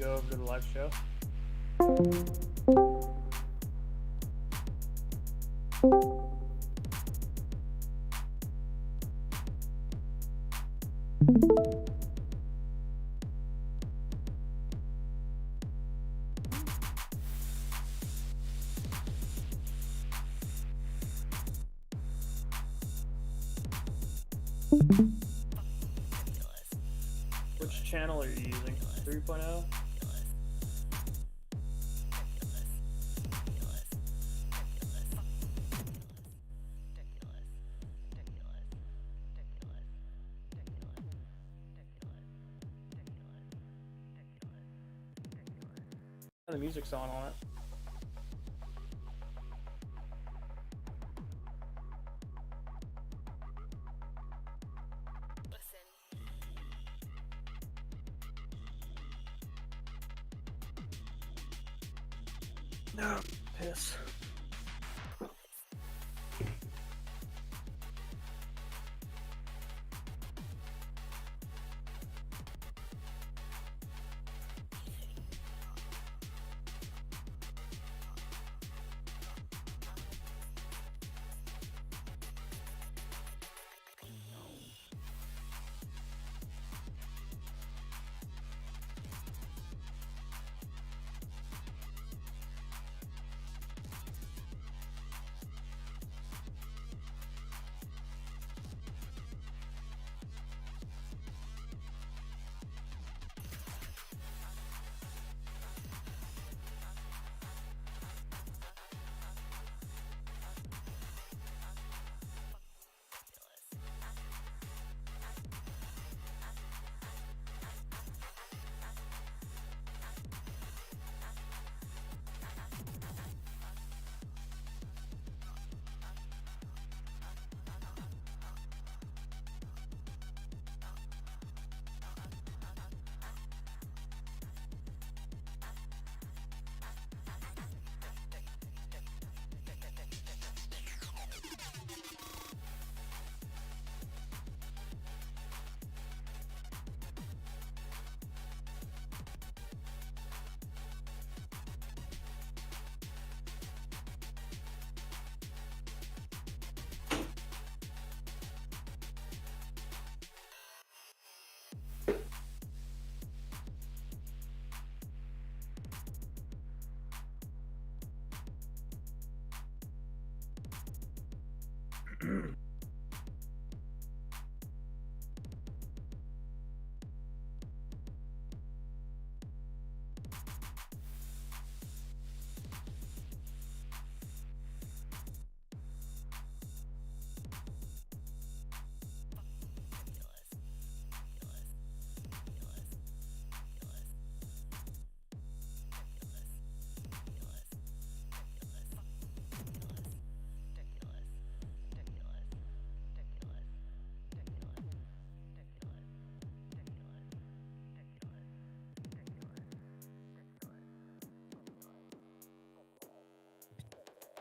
go over to the live show? Which channel are you using? 3.0? The music's on it. No, piss.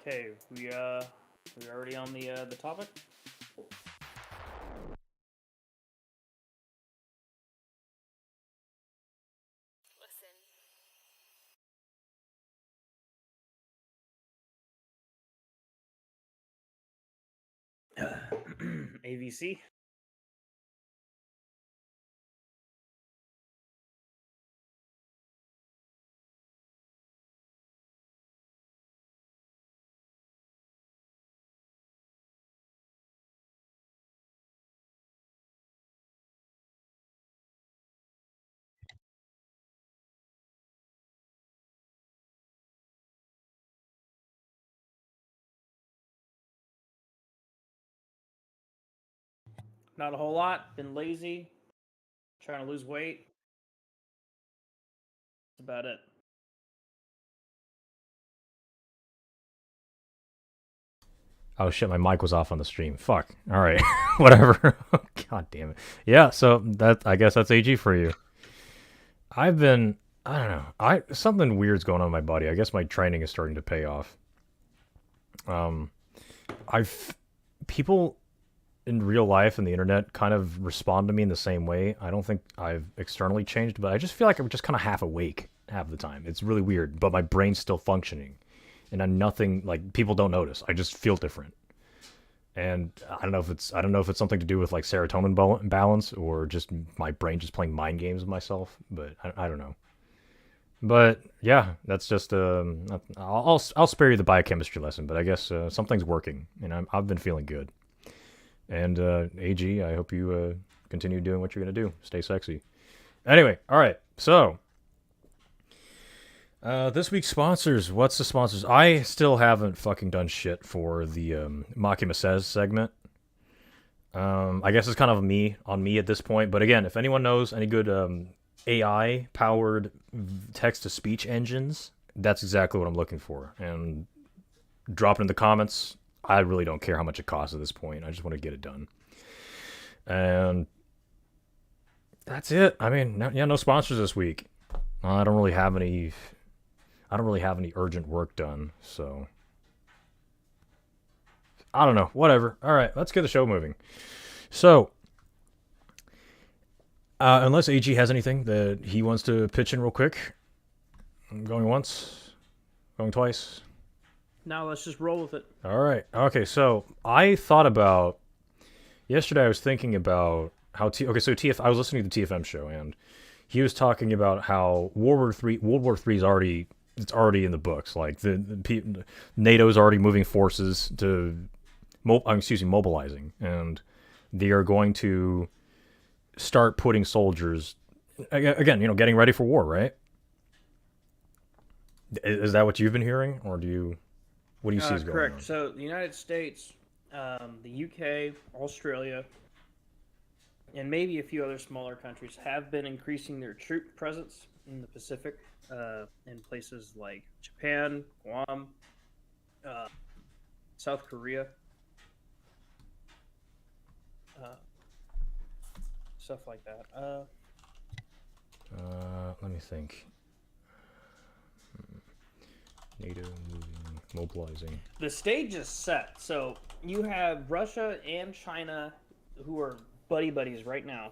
Okay, we already on the topic. AVC. Not a whole lot. Been lazy. Trying to lose weight. That's about it. Oh shit, my mic was off on the stream. Fuck. All right, whatever. God damn it. Yeah, so that I guess that's AG for you. I don't know. Something weird's going on in my body. I guess my training is starting to pay off. I've people in real life and the internet kind of respond to me in the same way. I don't think I've externally changed, but I just feel like I'm just kind of half awake. half the time. It's really weird, but my brain's still functioning, and I'm nothing like people don't notice. I just feel different, and I don't know if it's something to do with like serotonin balance or just my brain just playing mind games with myself. But I don't know. But yeah, that's just I'll spare you the biochemistry lesson, but I guess something's working, and I've been feeling good. And AG, I hope you continue doing what you're gonna do. Stay sexy. Anyway, all right. So this week's sponsors. What's the sponsors? I still haven't fucking done shit for the Makima Says segment. I guess it's kind of on me at this point. But again, if anyone knows any good AI powered text to speech engines, that's exactly what I'm looking for. And drop it in the comments. I really don't care how much it costs at this point. I just want to get it done. And that's it. I mean, no sponsors this week. I don't really have any urgent work done, so I don't know. Whatever. All right, let's get the show moving. So, unless AG has anything that he wants to pitch in real quick, I'm going once, going twice. Now let's just roll with it. All right. Okay, so I thought about yesterday. I was thinking about how I was listening to the TFM show, and he was talking about how World War III is already in the books. Like the NATO's already moving forces to mobilizing, and they are going to start putting soldiers again, getting ready for war, right? Is that what you've been hearing, or what do you see is going on? Correct. So the United States, the UK, Australia, and maybe a few other smaller countries have been increasing their troop presence in the Pacific, in places like Japan, Guam, South Korea, stuff like that. Let me think. NATO mobilizing. The stage is set. So you have Russia and China, who are buddies right now.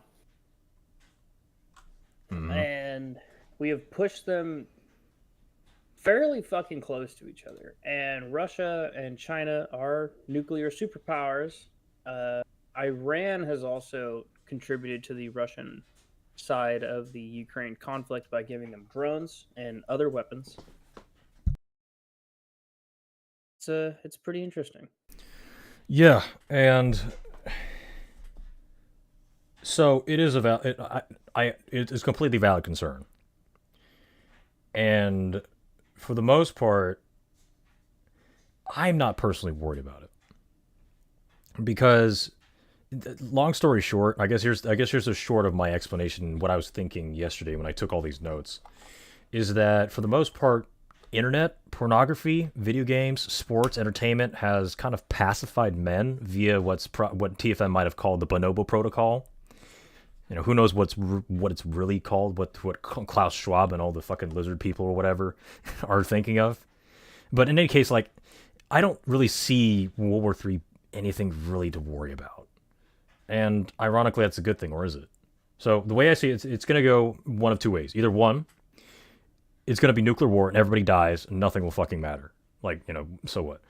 Mm-hmm. And we have pushed them fairly fucking close to each other. And Russia and China are nuclear superpowers. Iran has also contributed to the Russian side of the Ukraine conflict by giving them drones and other weapons. It's pretty interesting. Yeah, and so it is it's completely valid concern. And for the most part, I'm not personally worried about it. Because long story short, I guess here's the short of my explanation. What I was thinking yesterday when I took all these notes is that for the most part, internet, pornography, video games, sports, entertainment has kind of pacified men via what TFM might have called the Bonobo Protocol. Who knows what it's really called, what Klaus Schwab and all the fucking lizard people or whatever are thinking of. But in any case, like, I don't really see World War III anything really to worry about. And ironically, that's a good thing, or is it? So the way I see it, it's going to go one of two ways. Either one, it's going to be nuclear war and everybody dies and nothing will fucking matter. Like, so what?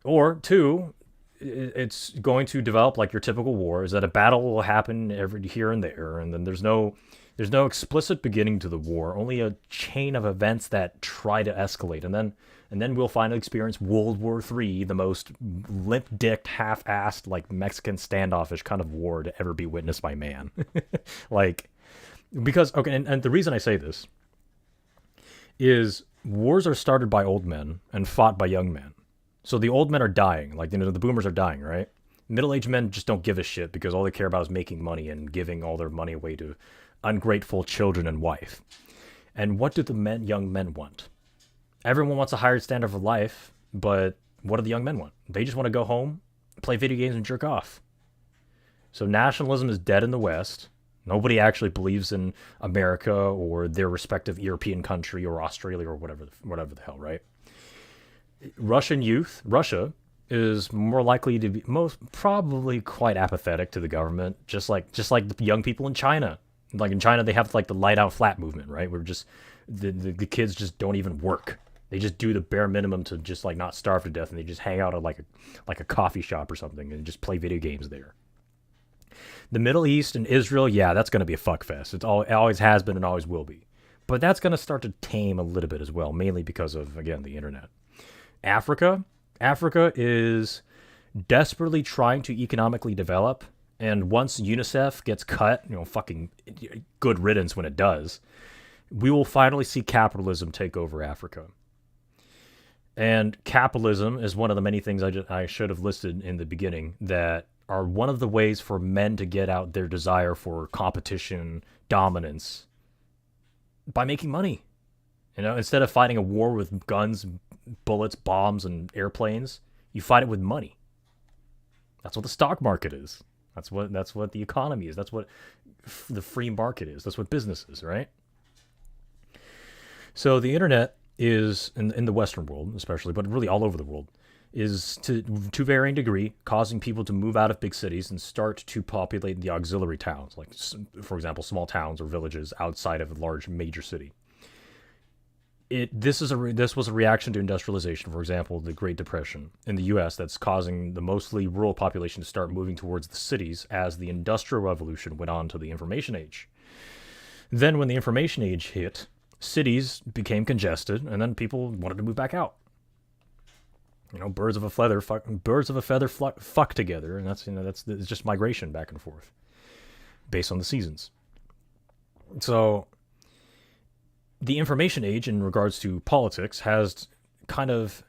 Or two, it's going to develop like your typical war, is that a battle will happen every here and there, and then there's no explicit beginning to the war, only a chain of events that try to escalate, and then we'll finally experience World War III, the most limp-dicked, half-assed, like Mexican standoffish kind of war to ever be witnessed by man. Like, because and the reason I say this is wars are started by old men and fought by young men. So the old men are dying, like, the boomers are dying, right? Middle-aged men just don't give a shit because all they care about is making money and giving all their money away to ungrateful children and wife. And what do the young men want? Everyone wants a higher standard of life, but what do the young men want? They just want to go home, play video games, and jerk off. So nationalism is dead in the West. Nobody actually believes in America or their respective European country or Australia or whatever the hell, right? Russia is more likely to be probably quite apathetic to the government, just like the young people in China. Like in China, they have like the light out flat movement, right? We're just The kids just don't even work. They just do the bare minimum to just like not starve to death, and they just hang out at like a coffee shop or something and just play video games there. The Middle East and Israel, yeah, that's going to be a fuck fest. It always has been and always will be. But that's going to start to tame a little bit as well, mainly because of, again, the internet. Africa is desperately trying to economically develop, and once UNICEF gets cut, fucking good riddance when it does, we will finally see capitalism take over Africa. And capitalism is one of the many things I should have listed in the beginning that are one of the ways for men to get out their desire for competition, dominance, by making money. Instead of fighting a war with guns, bullets, bombs, and airplanes, you fight it with money. That's what the stock market is. That's what the economy is. That's what the free market is. That's what business is, right? So the internet is, in the Western world especially, but really all over the world, is to varying degree causing people to move out of big cities and start to populate the auxiliary towns, like, for example, small towns or villages outside of a large major city. This was a reaction to industrialization, for example, the Great Depression in the U.S. that's causing the mostly rural population to start moving towards the cities as the Industrial Revolution went on to the Information Age. Then when the Information Age hit, cities became congested, and then people wanted to move back out. Birds of a feather fuck together, and that's it's just migration back and forth, based on the seasons. So, the information age, in regards to politics, has kind of,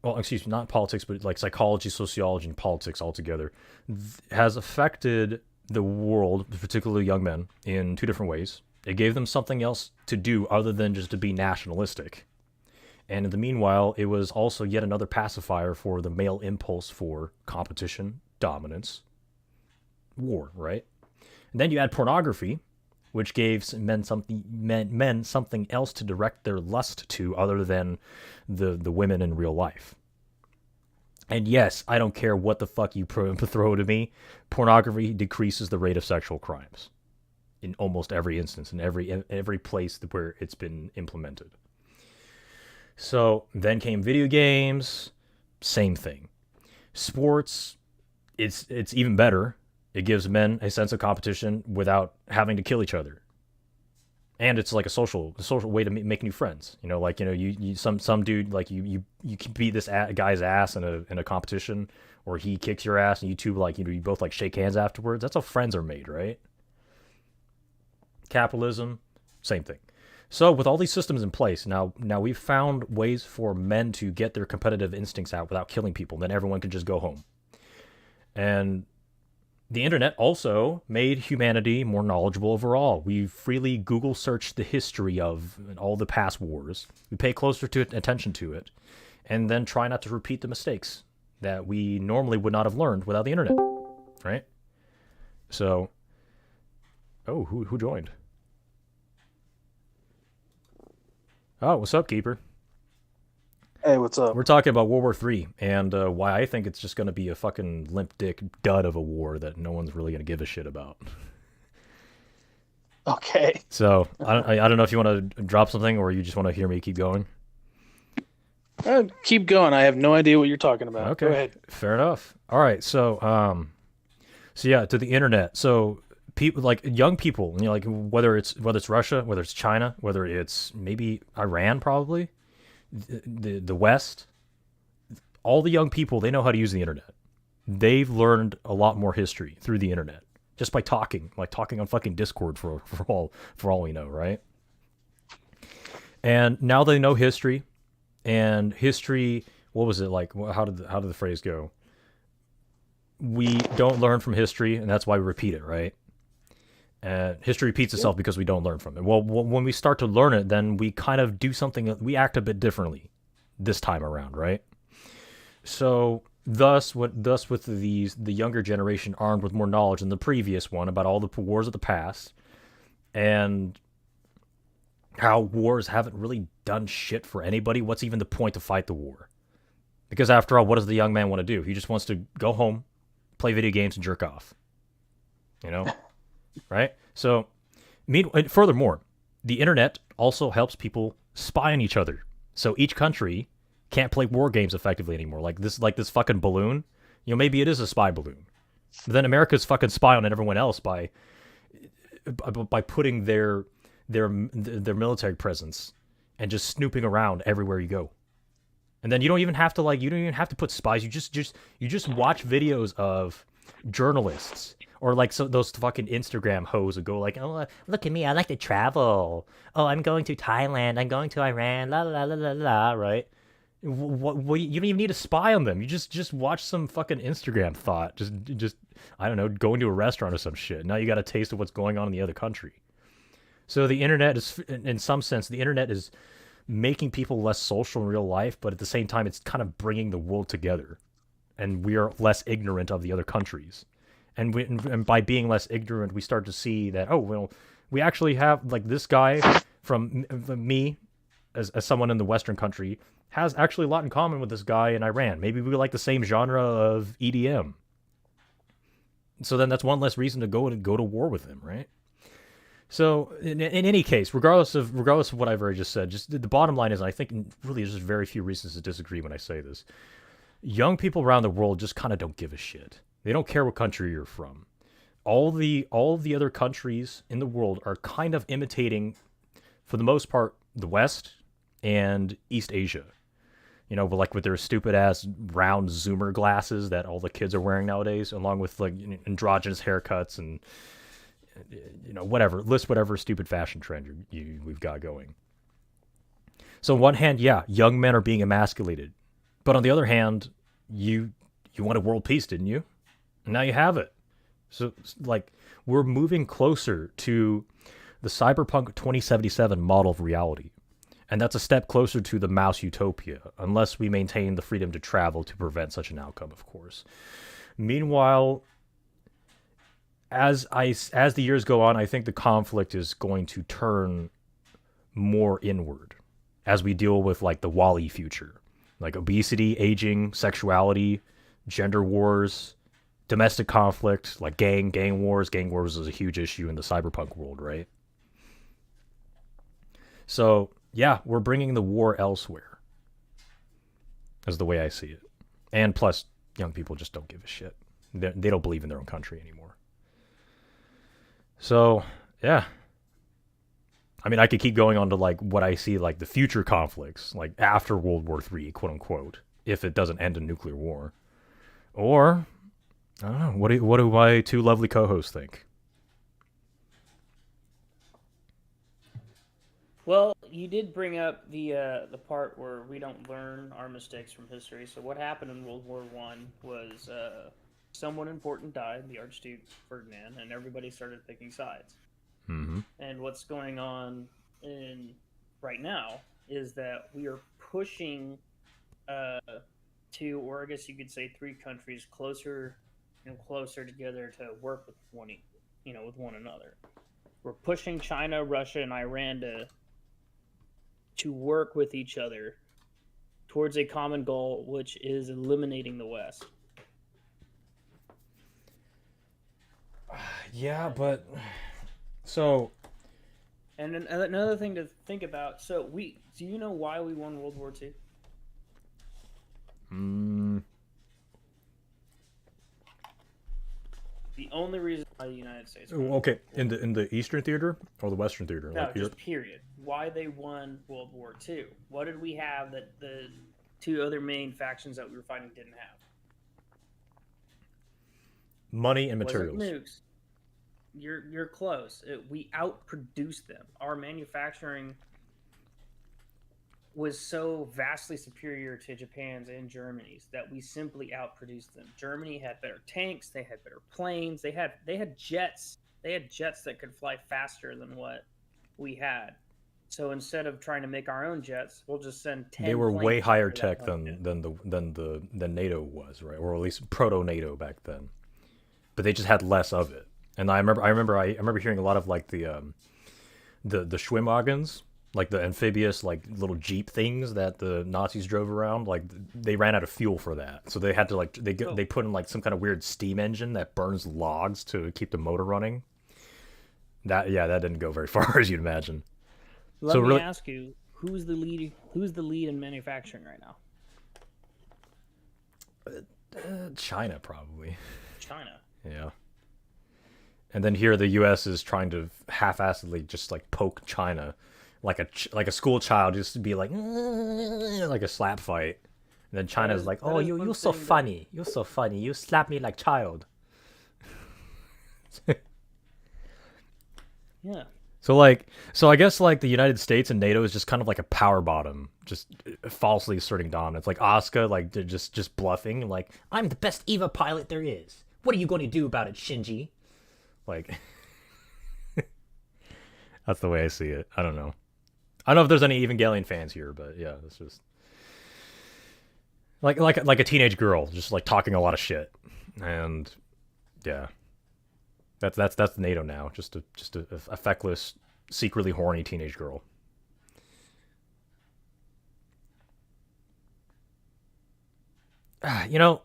not politics, but like psychology, sociology, and politics altogether, has affected the world, particularly young men, in two different ways. It gave them something else to do other than just to be nationalistic. And in the meanwhile, it was also yet another pacifier for the male impulse for competition, dominance, war, right? And then you add pornography, which gave men something else to direct their lust to other than the women in real life. And yes, I don't care what the fuck you throw to me, pornography decreases the rate of sexual crimes in almost every instance, in every place where it's been implemented. So then came video games, same thing. Sports, it's even better. It gives men a sense of competition without having to kill each other. And it's like a social way to make new friends. Some dude, like you can beat this guy's ass in a competition, or he kicks your ass and you two you both like shake hands afterwards. That's how friends are made, right? Capitalism, same thing. So with all these systems in place, now we've found ways for men to get their competitive instincts out without killing people. Then everyone can just go home. And the internet also made humanity more knowledgeable overall. We freely Google searched the history of all the past wars. We pay closer attention to it, and then try not to repeat the mistakes that we normally would not have learned without the internet, right? So, who joined? Oh, what's up, Keeper? Hey, what's up? We're talking about World War III and why I think it's just going to be a fucking limp dick dud of a war that no one's really going to give a shit about. Okay. So, I don't know if you want to drop something or you just want to hear me keep going. Keep going. I have no idea what you're talking about. Okay. Go ahead. Fair enough. All right. So yeah, to the internet. So, people like young people, like whether it's Russia, whether it's China, whether it's maybe Iran, probably the West, all the young people, they know how to use the internet. They've learned a lot more history through the internet just by talking on fucking Discord for all we know, right? And now they know history, and history. What was it like? How did the phrase go? We don't learn from history, and that's why we repeat it, right? And history repeats itself because we don't learn from it. Well, when we start to learn it, then we kind of do something. We act a bit differently this time around, right? So, thus with the younger generation armed with more knowledge than the previous one about all the wars of the past, and how wars haven't really done shit for anybody. What's even the point to fight the war? Because after all, what does the young man want to do? He just wants to go home, play video games, and jerk off. Right? So, furthermore, the internet also helps people spy on each other. So each country can't play war games effectively anymore. Like this fucking balloon. Maybe it is a spy balloon. But then America's fucking spy on everyone else by putting their military presence and just snooping around everywhere you go. And then you don't even have to put spies. You just watch videos of journalists or like those fucking Instagram hoes who go like, oh, look at me, I like to travel. Oh, I'm going to Thailand. I'm going to Iran. La la la la la. Right? What you don't even need to spy on them. You just watch some fucking Instagram thought. Just I don't know, going to a restaurant or some shit. Now you got a taste of what's going on in the other country. So the internet is, in some sense, the internet is making people less social in real life, but at the same time, it's kind of bringing the world together, and we are less ignorant of the other countries. And by being less ignorant, we start to see that, oh, well, we actually have, like, this guy from me, as someone in the Western country, has actually a lot in common with this guy in Iran. Maybe we like the same genre of EDM. So then that's one less reason to go to war with him, right? So in any case, regardless of what I've already just said, just the bottom line is, and I think really there's just very few reasons to disagree when I say this. Young people around the world just kind of don't give a shit. They don't care what country you're from. All the other countries in the world are kind of imitating, for the most part, the West and East Asia. Like with their stupid ass round zoomer glasses that all the kids are wearing nowadays, along with like androgynous haircuts and whatever stupid fashion trend we've got going. So on one hand, yeah, young men are being emasculated, but on the other hand, you wanted world peace, didn't you? And now you have it. So like we're moving closer to the Cyberpunk 2077 model of reality. And that's a step closer to the mouse utopia, unless we maintain the freedom to travel to prevent such an outcome, of course. Meanwhile, as the years go on, I think the conflict is going to turn more inward as we deal with like the WWIII future, like obesity, aging, sexuality, gender wars, domestic conflict, like gang wars. Gang wars is a huge issue in the cyberpunk world, right? So yeah, we're bringing the war elsewhere, is the way I see it. And plus, young people just don't give a shit. They don't believe in their own country anymore. So, yeah. I mean, I could keep going on to, like, what I see, like, the future conflicts, like, after World War III, quote-unquote, if it doesn't end in nuclear war. Or, I don't know, what do my two lovely co-hosts think? Well, you did bring up the part where we don't learn our mistakes from history. So what happened in World War I was someone important died, the Archduke Ferdinand, and everybody started picking sides. Mm-hmm. And what's going on right now is that we are pushing two, or I guess you could say three countries closer and closer together to work with one another. We're pushing China, Russia, and Iran to work with each other towards a common goal, which is eliminating the West. Yeah, but so. And another thing to think about. So do you know why we won World War II? The only reason why the United States won. Okay, in the Eastern Theater or the Western Theater? No, like just period. Why they won World War II? What did we have that the two other main factions that we were fighting didn't have? Money and materials. Wasn't nukes. You're close. We outproduced them. Our manufacturing was so vastly superior to Japan's and Germany's that we simply outproduced them. Germany had better tanks. They had better planes. They had jets. They had jets that could fly faster than what we had. So instead of trying to make our own jets, we'll just send 10. They were way higher tech than NATO was, right? Or at least proto NATO back then. But they just had less of it. And I remember hearing a lot of like the Schwimmwagens, like the amphibious like little Jeep things that the Nazis drove around. Like they ran out of fuel for that, so they had to like they put in like some kind of weird steam engine that burns logs to keep the motor running. That didn't go very far, as you'd imagine. Let So me really, ask you, who's the lead? Who's the lead in manufacturing right now? China probably. China. Yeah. And then here the U.S. is trying to half-assedly just like poke China, like a school child, just to be like like a slap fight. And then China's like, That "Oh, is you're one so thing that funny. You're so funny. You slap me like child." yeah. So I guess like the United States and NATO is just kind of like a power bottom, just falsely asserting dominance. Like Asuka, like they're just bluffing, like I'm the best Eva pilot there is. What are you going to do about it, Shinji? Like that's the way I see it. I don't know. I don't know if there's any Evangelion fans here, but yeah, it's just like a teenage girl, just like talking a lot of shit, and yeah, that's NATO now. Just a feckless, secretly horny teenage girl. You know,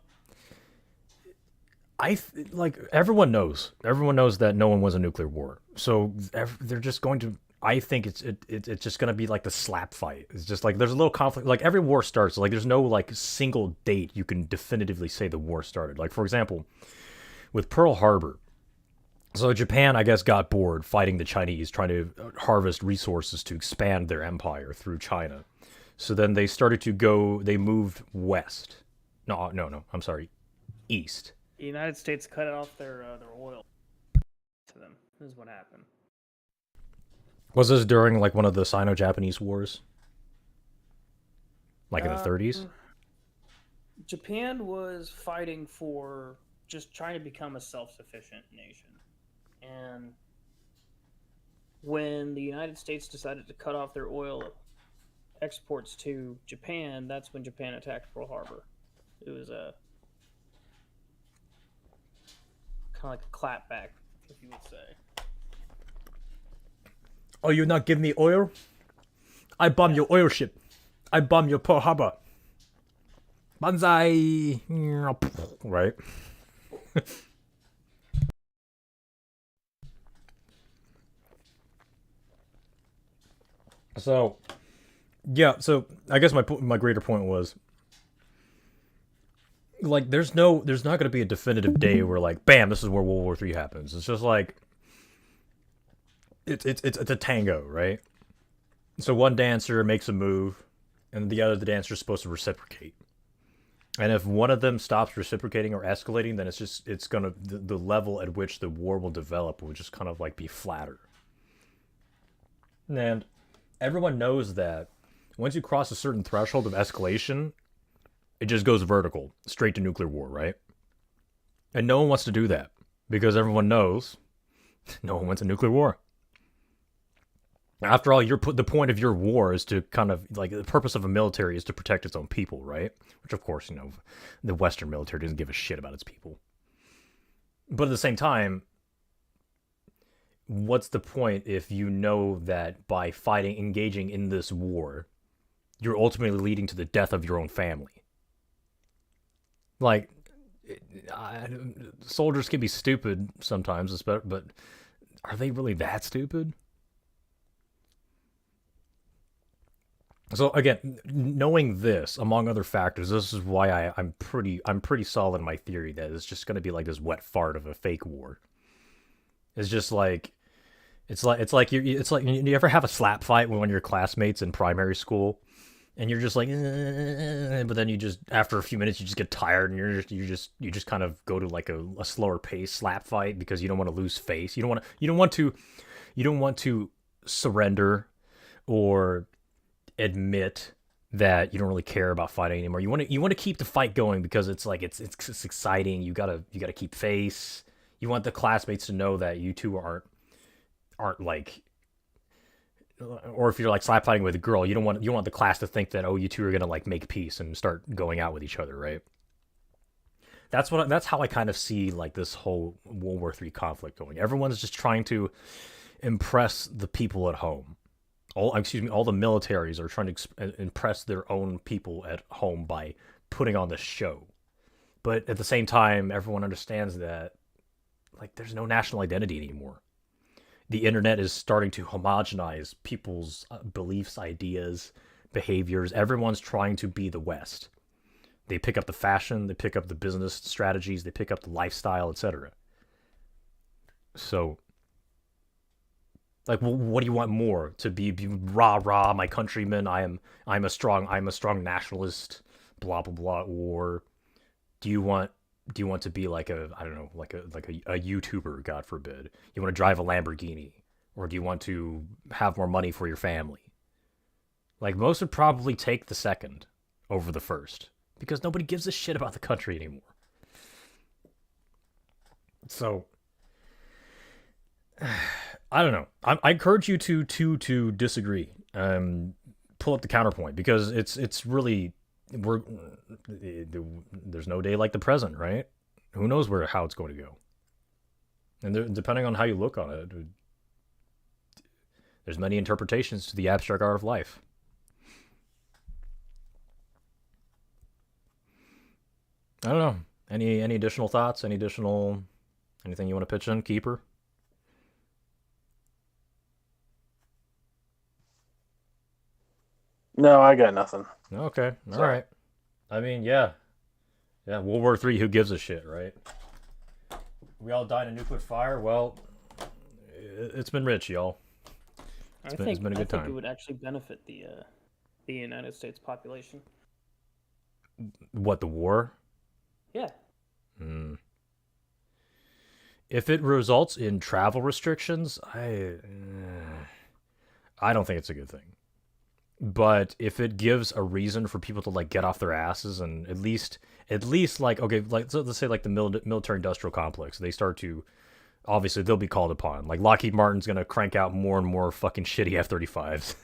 like everyone knows that no one wins a nuclear war, so they're just going to. I think it's just gonna be like the slap fight. It's just like there's a little conflict. Like every war starts. Like there's no like single date you can definitively say the war started. Like for example, with Pearl Harbor. So Japan, I guess, got bored fighting the Chinese, trying to harvest resources to expand their empire through China. So then they started to go. They moved west. No. I'm sorry, east. The United States cut off their oil to them. This is what happened. Was this during like one of the Sino-Japanese wars, like in the 30s? Japan was fighting for just trying to become a self-sufficient nation. And when the United States decided to cut off their oil exports to Japan, that's when Japan attacked Pearl Harbor. It was a kind of like a clapback, if you would say. Oh, you not give me oil? I bomb your oil ship. I bomb your Pearl Harbor. Banzai. Right. So, yeah. So I guess my greater point was like there's not going to be a definitive day where like bam, this is where World War III happens. It's just like it's a tango, right? So one dancer makes a move, and the dancer is supposed to reciprocate. And if one of them stops reciprocating or escalating, then it's gonna the level at which the war will develop will just kind of like be flatter. And everyone knows that once you cross a certain threshold of escalation, it just goes vertical, straight to nuclear war, right? And no one wants to do that because everyone knows no one wants a nuclear war. After all, the point of your war is to kind of like the purpose of a military is to protect its own people, right? Which, of course, the Western military doesn't give a shit about its people. But at the same time, what's the point if you know that by engaging in this war, you're ultimately leading to the death of your own family? Like, soldiers can be stupid sometimes, but are they really that stupid? So again, knowing this, among other factors, this is why I'm pretty solid in my theory that it's just going to be like this wet fart of a fake war. It's just like it's like you ever have a slap fight when one of your classmates in primary school, and you're just like, but then you just after a few minutes you just get tired and you just kind of go to like a slower pace slap fight because you don't want to lose face. You don't want to surrender or admit that you don't really care about fighting anymore. You want to keep the fight going because it's like it's exciting. You gotta keep face. You want the classmates to know that you two aren't like, or if you're like slap fighting with a girl, you don't want the class to think that, oh, you two are gonna like make peace and start going out with each other, right? That's how I kind of see like this whole World War III conflict going. Everyone's just trying to impress the people at home. All the militaries are trying to impress their own people at home by putting on this show. But at the same time, everyone understands that like there's no national identity anymore. The internet is starting to homogenize people's beliefs, ideas, behaviors. Everyone's trying to be the West. They pick up the fashion, they pick up the business strategies, they pick up the lifestyle, etc. So, like, what do you want more? To be rah rah, my countrymen. I'm a strong nationalist. Blah blah blah. Or do you want to be like a, I don't know, like a YouTuber? God forbid. You want to drive a Lamborghini, or do you want to have more money for your family? Like, most would probably take the second over the first because nobody gives a shit about the country anymore. So I don't know. I encourage you to disagree. Pull up the counterpoint because it's really there's no day like the present, right? Who knows how it's going to go, and depending on how you look on it, there's many interpretations to the abstract art of life. I don't know. Any additional thoughts? Anything you want to pitch in, Keeper? No, I got nothing. Okay, all Sorry. right. I mean, yeah. World War III. Who gives a shit, right? We all died in nuclear fire. Well, it's been rich, y'all. It's been a good I think time. it would actually benefit the United States population. What, the war? Yeah. If it results in travel restrictions, I don't think it's a good thing. But if it gives a reason for people to like get off their asses and at least like, okay, like, so let's say like the military industrial complex, they start to, obviously they'll be called upon. Like Lockheed Martin's gonna crank out more and more fucking shitty F-35s,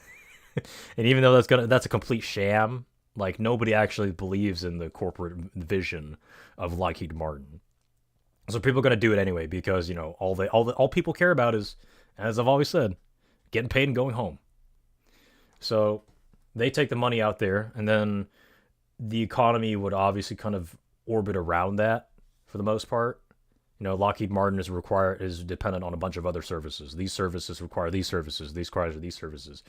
and even though that's a complete sham, like nobody actually believes in the corporate vision of Lockheed Martin. So people are gonna do it anyway because all people care about is, as I've always said, getting paid and going home. So they take the money out there, and then the economy would obviously kind of orbit around that for the most part. Lockheed Martin is dependent on a bunch of other services. These services require these services. These require these services.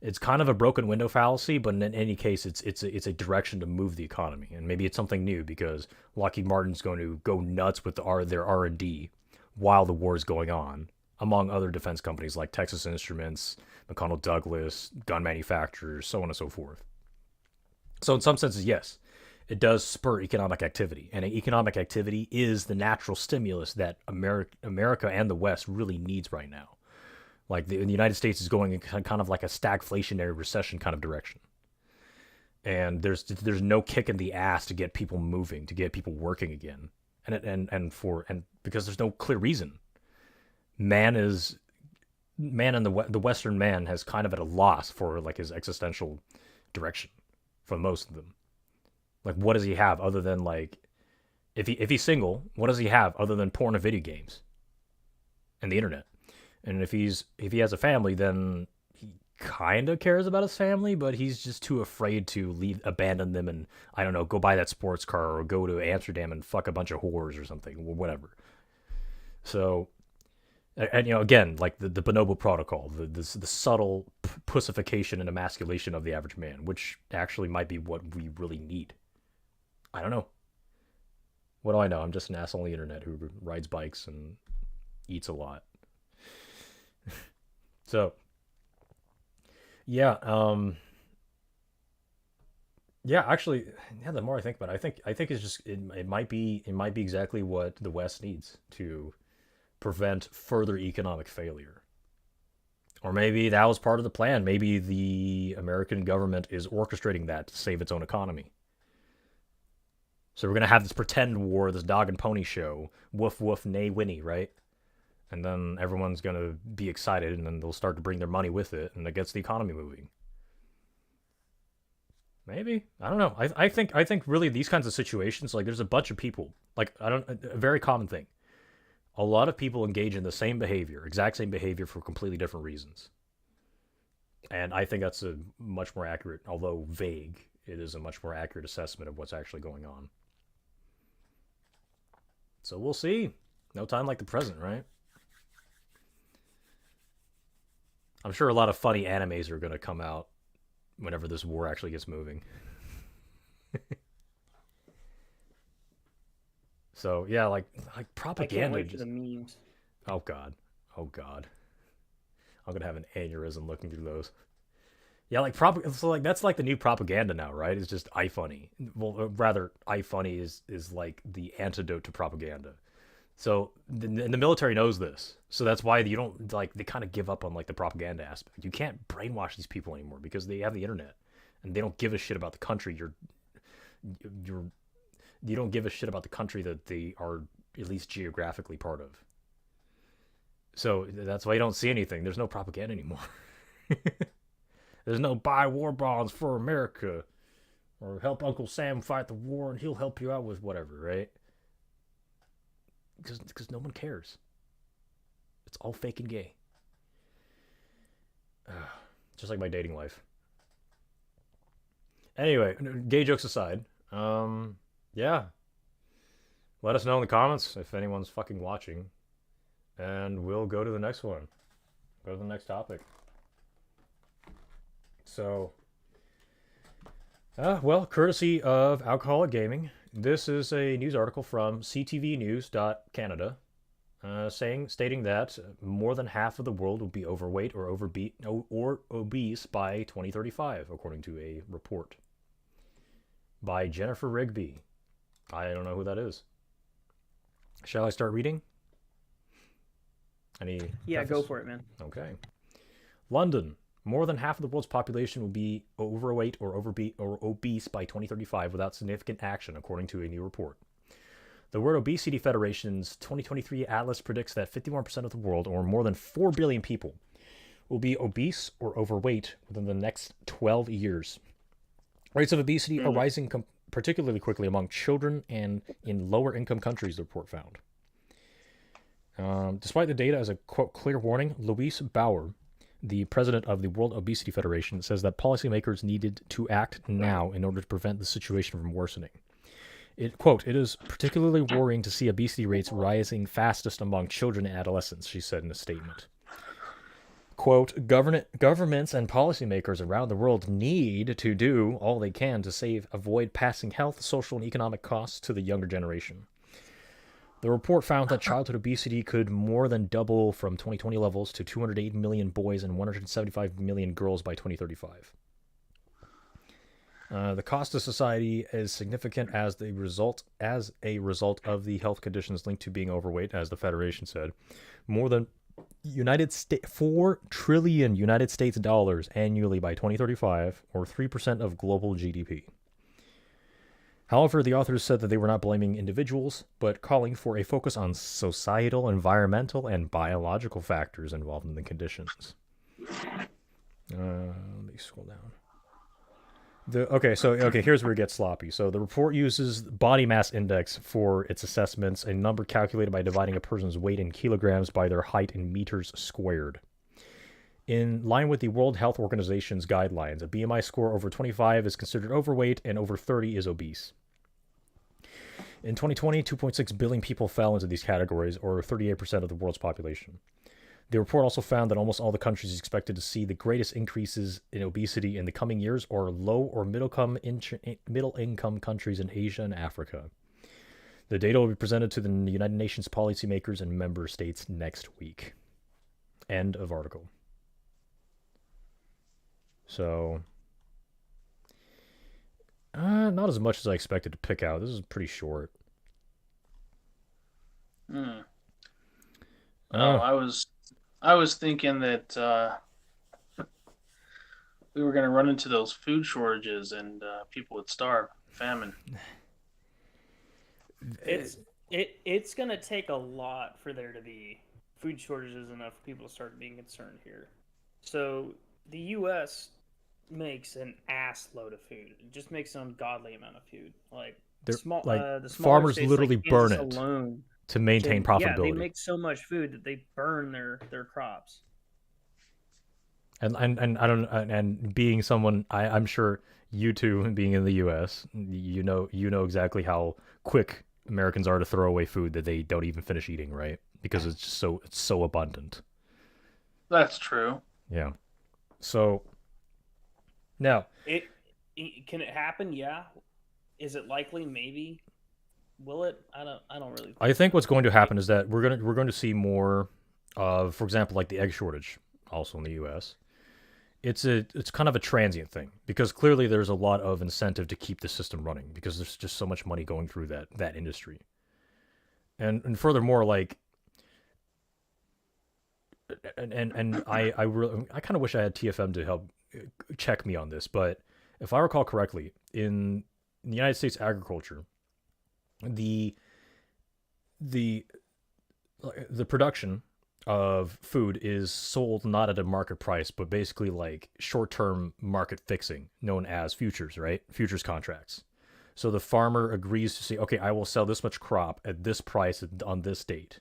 It's kind of a broken window fallacy, but in any case, it's a direction to move the economy, and maybe it's something new because Lockheed Martin's going to go nuts with their R&D while the war is going on, among other defense companies like Texas Instruments, McConnell Douglas, gun manufacturers, so on and so forth. So in some senses, yes, it does spur economic activity, and economic activity is the natural stimulus that America and the West really needs right now. Like the United States is going in kind of like a stagflationary recession kind of direction, and there's no kick in the ass to get people moving, to get people working again, and because there's no clear reason. Man and the Western man has kind of at a loss for like his existential direction for most of them. Like, what does he have other than like, if he's single, what does he have other than porn and video games and the internet? And if he has a family, then he kind of cares about his family, but he's just too afraid to abandon them and, I don't know, go buy that sports car or go to Amsterdam and fuck a bunch of whores or something, or whatever. So, and again, like the Bonobo Protocol, the subtle pussification and emasculation of the average man, which actually might be what we really need. I don't know. What do I know? I'm just an ass on the internet who rides bikes and eats a lot. So, yeah, actually, yeah. The more I think about it, I think it's just it might be exactly what the West needs to prevent further economic failure. Or maybe that was part of the plan. Maybe the American government is orchestrating that to save its own economy. So we're gonna have this pretend war, this dog and pony show, woof woof, nay Winnie, right? And then everyone's gonna be excited, and then they'll start to bring their money with it, and it gets the economy moving. Maybe, I don't know. I think really these kinds of situations, like there's a bunch of people, like a very common thing. A lot of people engage in the same behavior, exact same behavior for completely different reasons. And I think that's a much more accurate, although vague, it is a much more accurate assessment of what's actually going on. So we'll see. No time like the present, right? I'm sure a lot of funny animes are going to come out whenever this war actually gets moving. So yeah, like I propaganda. can't wait for the memes. Oh god, oh god, I'm gonna have an aneurysm looking through those. Yeah, like so like that's like the new propaganda now, right? It's just iFunny. Well, rather, iFunny is like the antidote to propaganda. So and the military knows this, so that's why you don't like they kind of give up on like the propaganda aspect. You can't brainwash these people anymore because they have the internet, and they don't give a shit about the country you're you don't give a shit about the country that they are at least geographically part of. So that's why you don't see anything. There's no propaganda anymore. There's no buy war bonds for America or help Uncle Sam fight the war and he'll help you out with whatever, right? Because no one cares. It's all fake and gay. Just like my dating life. Anyway, gay jokes aside, yeah. Let us know in the comments if anyone's fucking watching. And we'll go to the next one. Go to the next topic. So, well, courtesy of Alcoholic Gaming, this is a news article from ctvnews.canada stating that more than half of the world will be overweight or obese by 2035, according to a report by Jennifer Rigby. I don't know who that is. Shall I start reading? Yeah, go for it, man. Okay. London. More than half of the world's population will be overweight or obese by 2035 without significant action, according to a new report. The World Obesity Federation's 2023 atlas predicts that 51% of the world, or more than 4 billion people, will be obese or overweight within the next 12 years. Rates of obesity are rising particularly quickly among children and in lower-income countries, the report found. Despite the data as a, quote, clear warning, Louise Bauer, the president of the World Obesity Federation, says that policymakers needed to act now in order to prevent the situation from worsening. Quote, it is particularly worrying to see obesity rates rising fastest among children and adolescents, she said in a statement. Quote, governments and policymakers around the world need to do all they can to avoid passing health, social, and economic costs to the younger generation. The report found that childhood obesity could more than double from 2020 levels to 208 million boys and 175 million girls by 2035. The cost to society is significant as a result of the health conditions linked to being overweight, as the Federation said. More than 4 trillion United States dollars annually by 2035, or 3% of global GDP. However, the authors said that they were not blaming individuals, but calling for a focus on societal, environmental, and biological factors involved in the conditions. Let me scroll down. Here's where it gets sloppy. So the report uses body mass index for its assessments, a number calculated by dividing a person's weight in kilograms by their height in meters squared. In line with the World Health Organization's guidelines, a BMI score over 25 is considered overweight and over 30 is obese. In 2020, 2.6 billion people fell into these categories, or 38% of the world's population. The report also found that almost all the countries expected to see the greatest increases in obesity in the coming years are low or middle income countries in Asia and Africa. The data will be presented to the United Nations policymakers and member states next week. End of article. So, not as much as I expected to pick out. This is pretty short. I was thinking that we were going to run into those food shortages and people would starve, famine. It's going to take a lot for there to be food shortages enough for people to start being concerned here. So the U.S. makes an ass load of food. It just makes an ungodly amount of food. Like the farmers literally burn it alone to maintain profitability. Yeah, they make so much food that they burn their crops. And I don't, and being someone, I'm sure you two, being in the U.S., you know exactly how quick Americans are to throw away food that they don't even finish eating, right? Because it's so abundant. That's true. Yeah. So now, Can it happen? Yeah. Is it likely? Maybe. Will it? I don't really I think think what's so. going to happen is that we're going to see more of, for example, like the egg shortage, also in the U.S. It's kind of a transient thing because clearly there's a lot of incentive to keep the system running because there's just so much money going through that industry. And furthermore, like, and I really, I kind of wish I had TFM to help check me on this, but if I recall correctly, in the United States agriculture, the the the production of food is sold not at a market price, but basically like short-term market fixing, known as futures, right? Futures contracts. So the farmer agrees to say, okay, I will sell this much crop at this price on this date,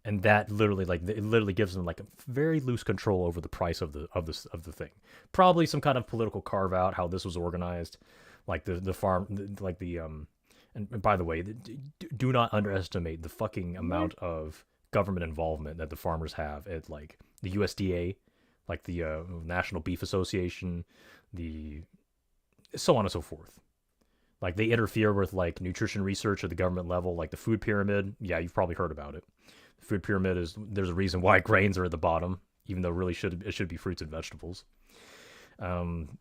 and that literally, like, it literally gives them like a very loose control over the price of the thing. Probably some kind of political carve out how this was organized, like the farm, like the And by the way, do not underestimate the fucking amount of government involvement that the farmers have at like the USDA, like the National Beef Association, the so on and so forth. Like they interfere with like nutrition research at the government level, like the food pyramid. Yeah, you've probably heard about it. The food pyramid is there's a reason why grains are at the bottom, even though really it should be fruits and vegetables. Um,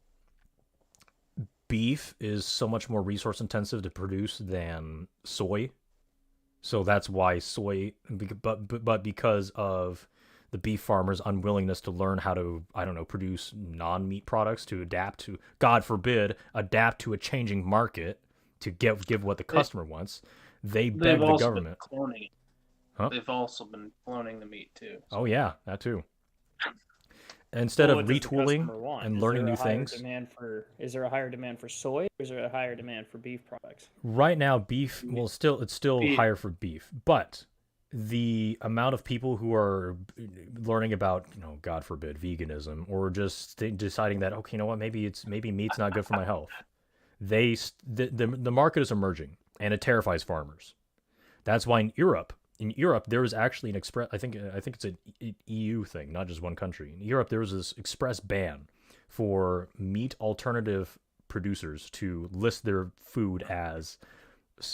Beef is so much more resource intensive to produce than soy, so that's why soy. But because of the beef farmers' unwillingness to learn how to, I don't know, produce non-meat products to adapt to, God forbid, adapt to a changing market to give what the They, customer wants, they they've beg the also been government. cloning it. Huh? They've also been cloning the meat too. Oh So yeah, that too. Instead Well, of what does the retooling customer want? and learning new things, Is there a higher demand for soy, or is there a higher demand for beef products? right now beef, well, still it's still beef. higher for beef, but the amount of people who are learning about, God forbid, veganism, or just deciding that, okay, you know what, maybe meat's not good for my health, the market is emerging and it terrifies farmers. That's why in Europe there was actually an express, I think it's an EU thing, not just one country. In Europe there was this express ban for meat alternative producers to list their food as,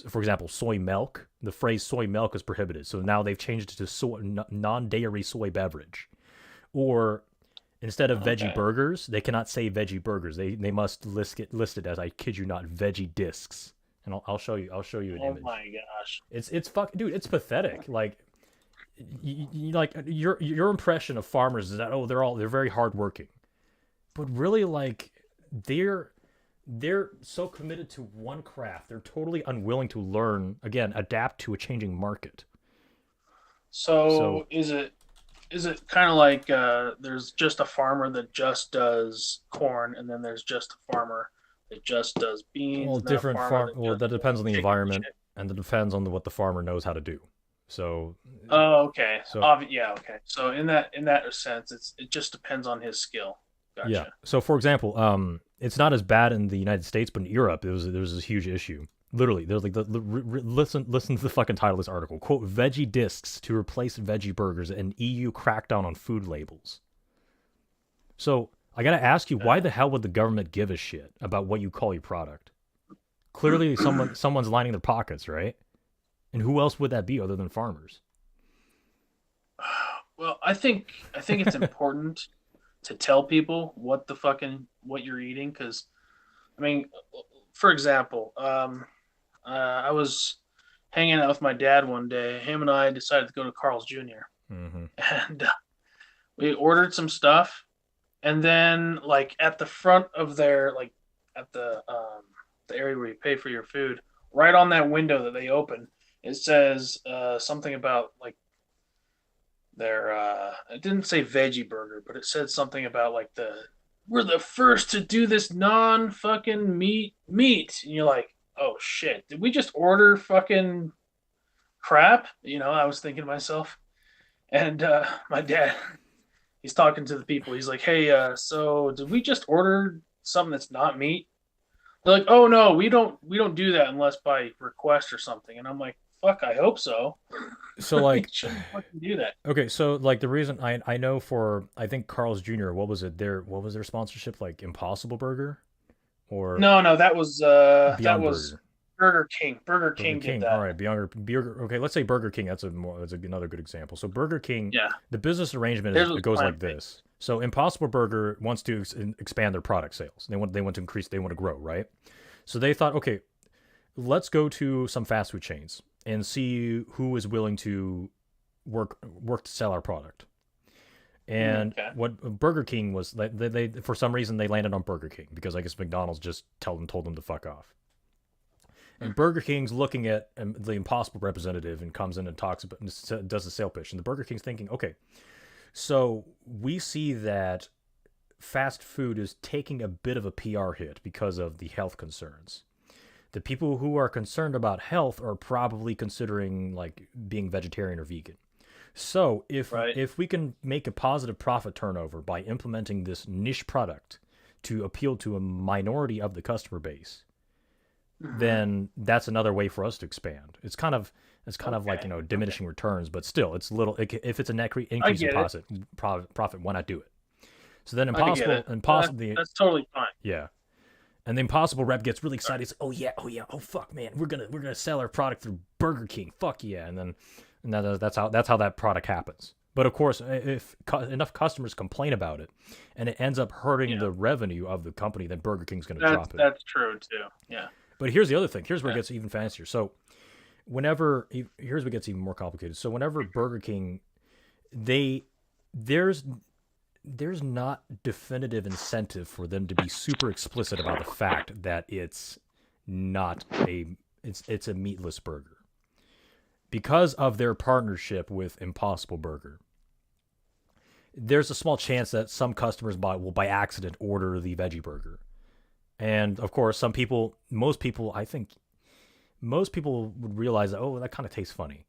for example, soy milk. The phrase soy milk is prohibited. So now they've changed it to non-dairy soy beverage. Or instead of veggie Okay. burgers, they cannot say veggie burgers. They must list it as, I kid you not, veggie discs. And I'll show you an Oh image. my gosh. It's fuck, dude. It's pathetic. Like, like your impression of farmers is that, oh, they're very hardworking, but really, like, they're they're so committed to one craft, they're totally unwilling to learn, again, adapt to a changing market. So So is it kind of like there's just a farmer that just does corn, and then there's just a farmer that just does beans, well, and then a different farmer farm. that Well, just that does depends on the chicken and environment, shit? and it depends on what the farmer knows how to do. So, Oh, okay. so Yeah, okay. So in that sense, it just depends on his skill. yeah. Gotcha. So, for example, it's not as bad in the United States, but in Europe, there was this huge issue. Literally, there's like listen to the fucking title of this article. Quote: Veggie discs to replace veggie burgers, and EU crackdown on food labels. So I gotta ask you, why the hell would the government give a shit about what you call your product? Clearly, someone's lining their pockets, right? And who else would that be other than farmers? Well, I think it's important to tell people what you're eating, because I mean, for example, I was hanging out with my dad one day. Him and I decided to go to Carl's Jr. Mm-hmm. and we ordered some stuff, and then like at the front of their, like, at the area where you pay for your food, right on that window that they open, it says something about like their it didn't say veggie burger, but it said something about like the we're the first to do this non fucking meat, and you're like, oh shit, did we just order fucking crap? I was thinking to myself. And my dad, he's talking to the people. He's like, "Hey, so did we just order something that's not meat?" They're like, "Oh no, we don't do that unless by request or something." And I'm like, fuck, I hope so. So You like, shouldn't fucking do that. okay, so like the reason I know for I think Carl's Jr. What was their sponsorship, like Impossible Burger or No, that Beyond was Burger? Burger King. Burger Burger King did King. All that. right, Burger. Okay, let's say Burger King. That's another good example. So Burger King, Yeah, the business arrangement is theirs was it goes like plant based. this. So Impossible Burger wants to expand their product sales. They want to increase. They want to grow, right? So they thought, okay, let's go to some fast food chains and see who is willing to work to sell our product. And Okay. what Burger King was, they for some reason they landed on Burger King because I guess McDonald's just told them to fuck off. And Burger King's looking at the Impossible representative and comes in and talks about does a sale pitch. And the Burger King's thinking, okay, so we see that fast food is taking a bit of a PR hit because of the health concerns. The people who are concerned about health are probably considering like being vegetarian or vegan. So Right. if we can make a positive profit turnover by implementing this niche product to appeal to a minority of the customer base, then that's another way for us to expand. It's kind of like Okay. Okay. diminishing returns, but still it's little. If it's a net I increase in get it. profit, why not do it? So then I get it. That's totally fine. yeah, and the Impossible rep gets really excited. He's, oh yeah, oh fuck man, we're gonna sell our product through Burger King. Fuck yeah, and that's how that product happens. But of course, if enough customers complain about it, and it ends up hurting Yeah. the revenue of the company, then Burger King's gonna drop it. That's true too. Yeah. But here's the other thing. Here's where it Yeah. gets even fancier. So here's what gets even more complicated. So whenever Burger King, they there's there's not definitive incentive for them to be super explicit about the fact that it's not a it's a meatless burger because of their partnership with Impossible Burger. There's a small chance that some customers will by accident order the veggie burger. And of course, I think most people would realize that, oh, that kind of tastes funny,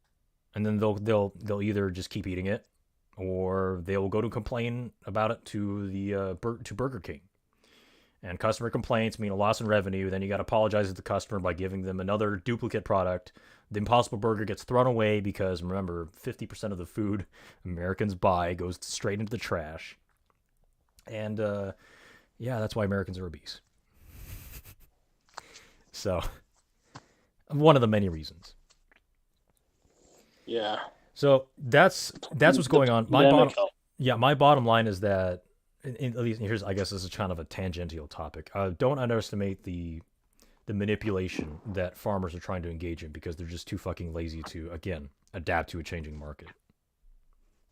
and then they'll either just keep eating it, or they'll go to complain about it to to Burger King. And customer complaints mean a loss in revenue. Then you got to apologize to the customer by giving them another duplicate product. The Impossible Burger gets thrown away because remember, 50% of the food Americans buy goes straight into the trash. And yeah, that's why Americans are obese. So, one of the many reasons. Yeah. So that's what's going on. My bottom line is that, at least here's, I guess this is kind of a tangential topic. Don't underestimate the manipulation that farmers are trying to engage in because they're just too fucking lazy to, again, adapt to a changing market.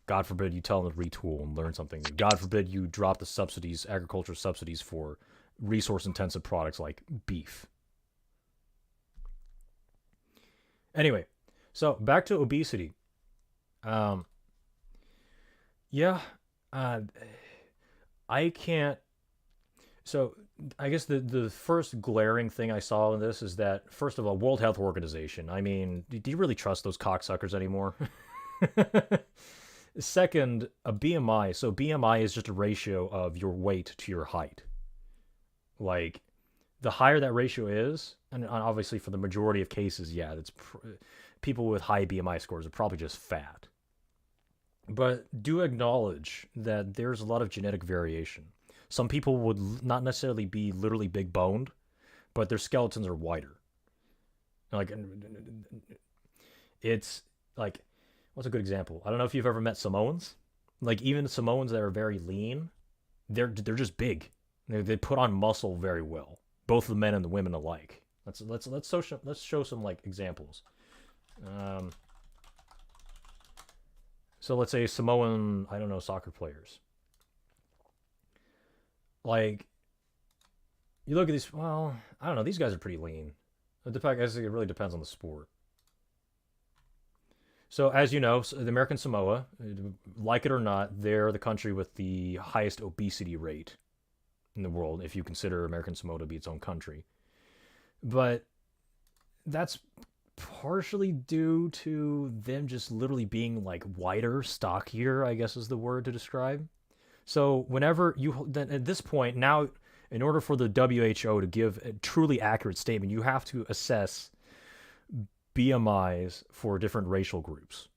God forbid you tell them to retool and learn something. God forbid you drop the subsidies, agriculture subsidies for resource-intensive products like beef. Anyway, so back to obesity. Yeah, I can't. So I guess the first glaring thing I saw in this is that, first of all, World Health Organization. I mean, do you really trust those cocksuckers anymore? Second, a BMI. So BMI is just a ratio of your weight to your height. Like, the higher that ratio is, and obviously for the majority of cases, yeah, people with high BMI scores are probably just fat. But do acknowledge that there's a lot of genetic variation. Some people would not necessarily be literally big boned, but their skeletons are wider. Like, it's like, what's a good example? I don't know if you've ever met Samoans. Like, even Samoans that are very lean, they're just big. They put on muscle very well, both the men and the women alike. Let's show some like examples. So let's say Samoan, I don't know, soccer players. Like, you look at these. Well, I don't know. These guys are pretty lean. I guess it really depends on the sport. So as you know, the American Samoa, like it or not, they're the country with the highest obesity rate in the world, if you consider American Samoa to be its own country. But that's partially due to them just literally being like wider, stockier, I guess is the word to describe. So whenever then at this point now, in order for the WHO to give a truly accurate statement, you have to assess BMIs for different racial groups.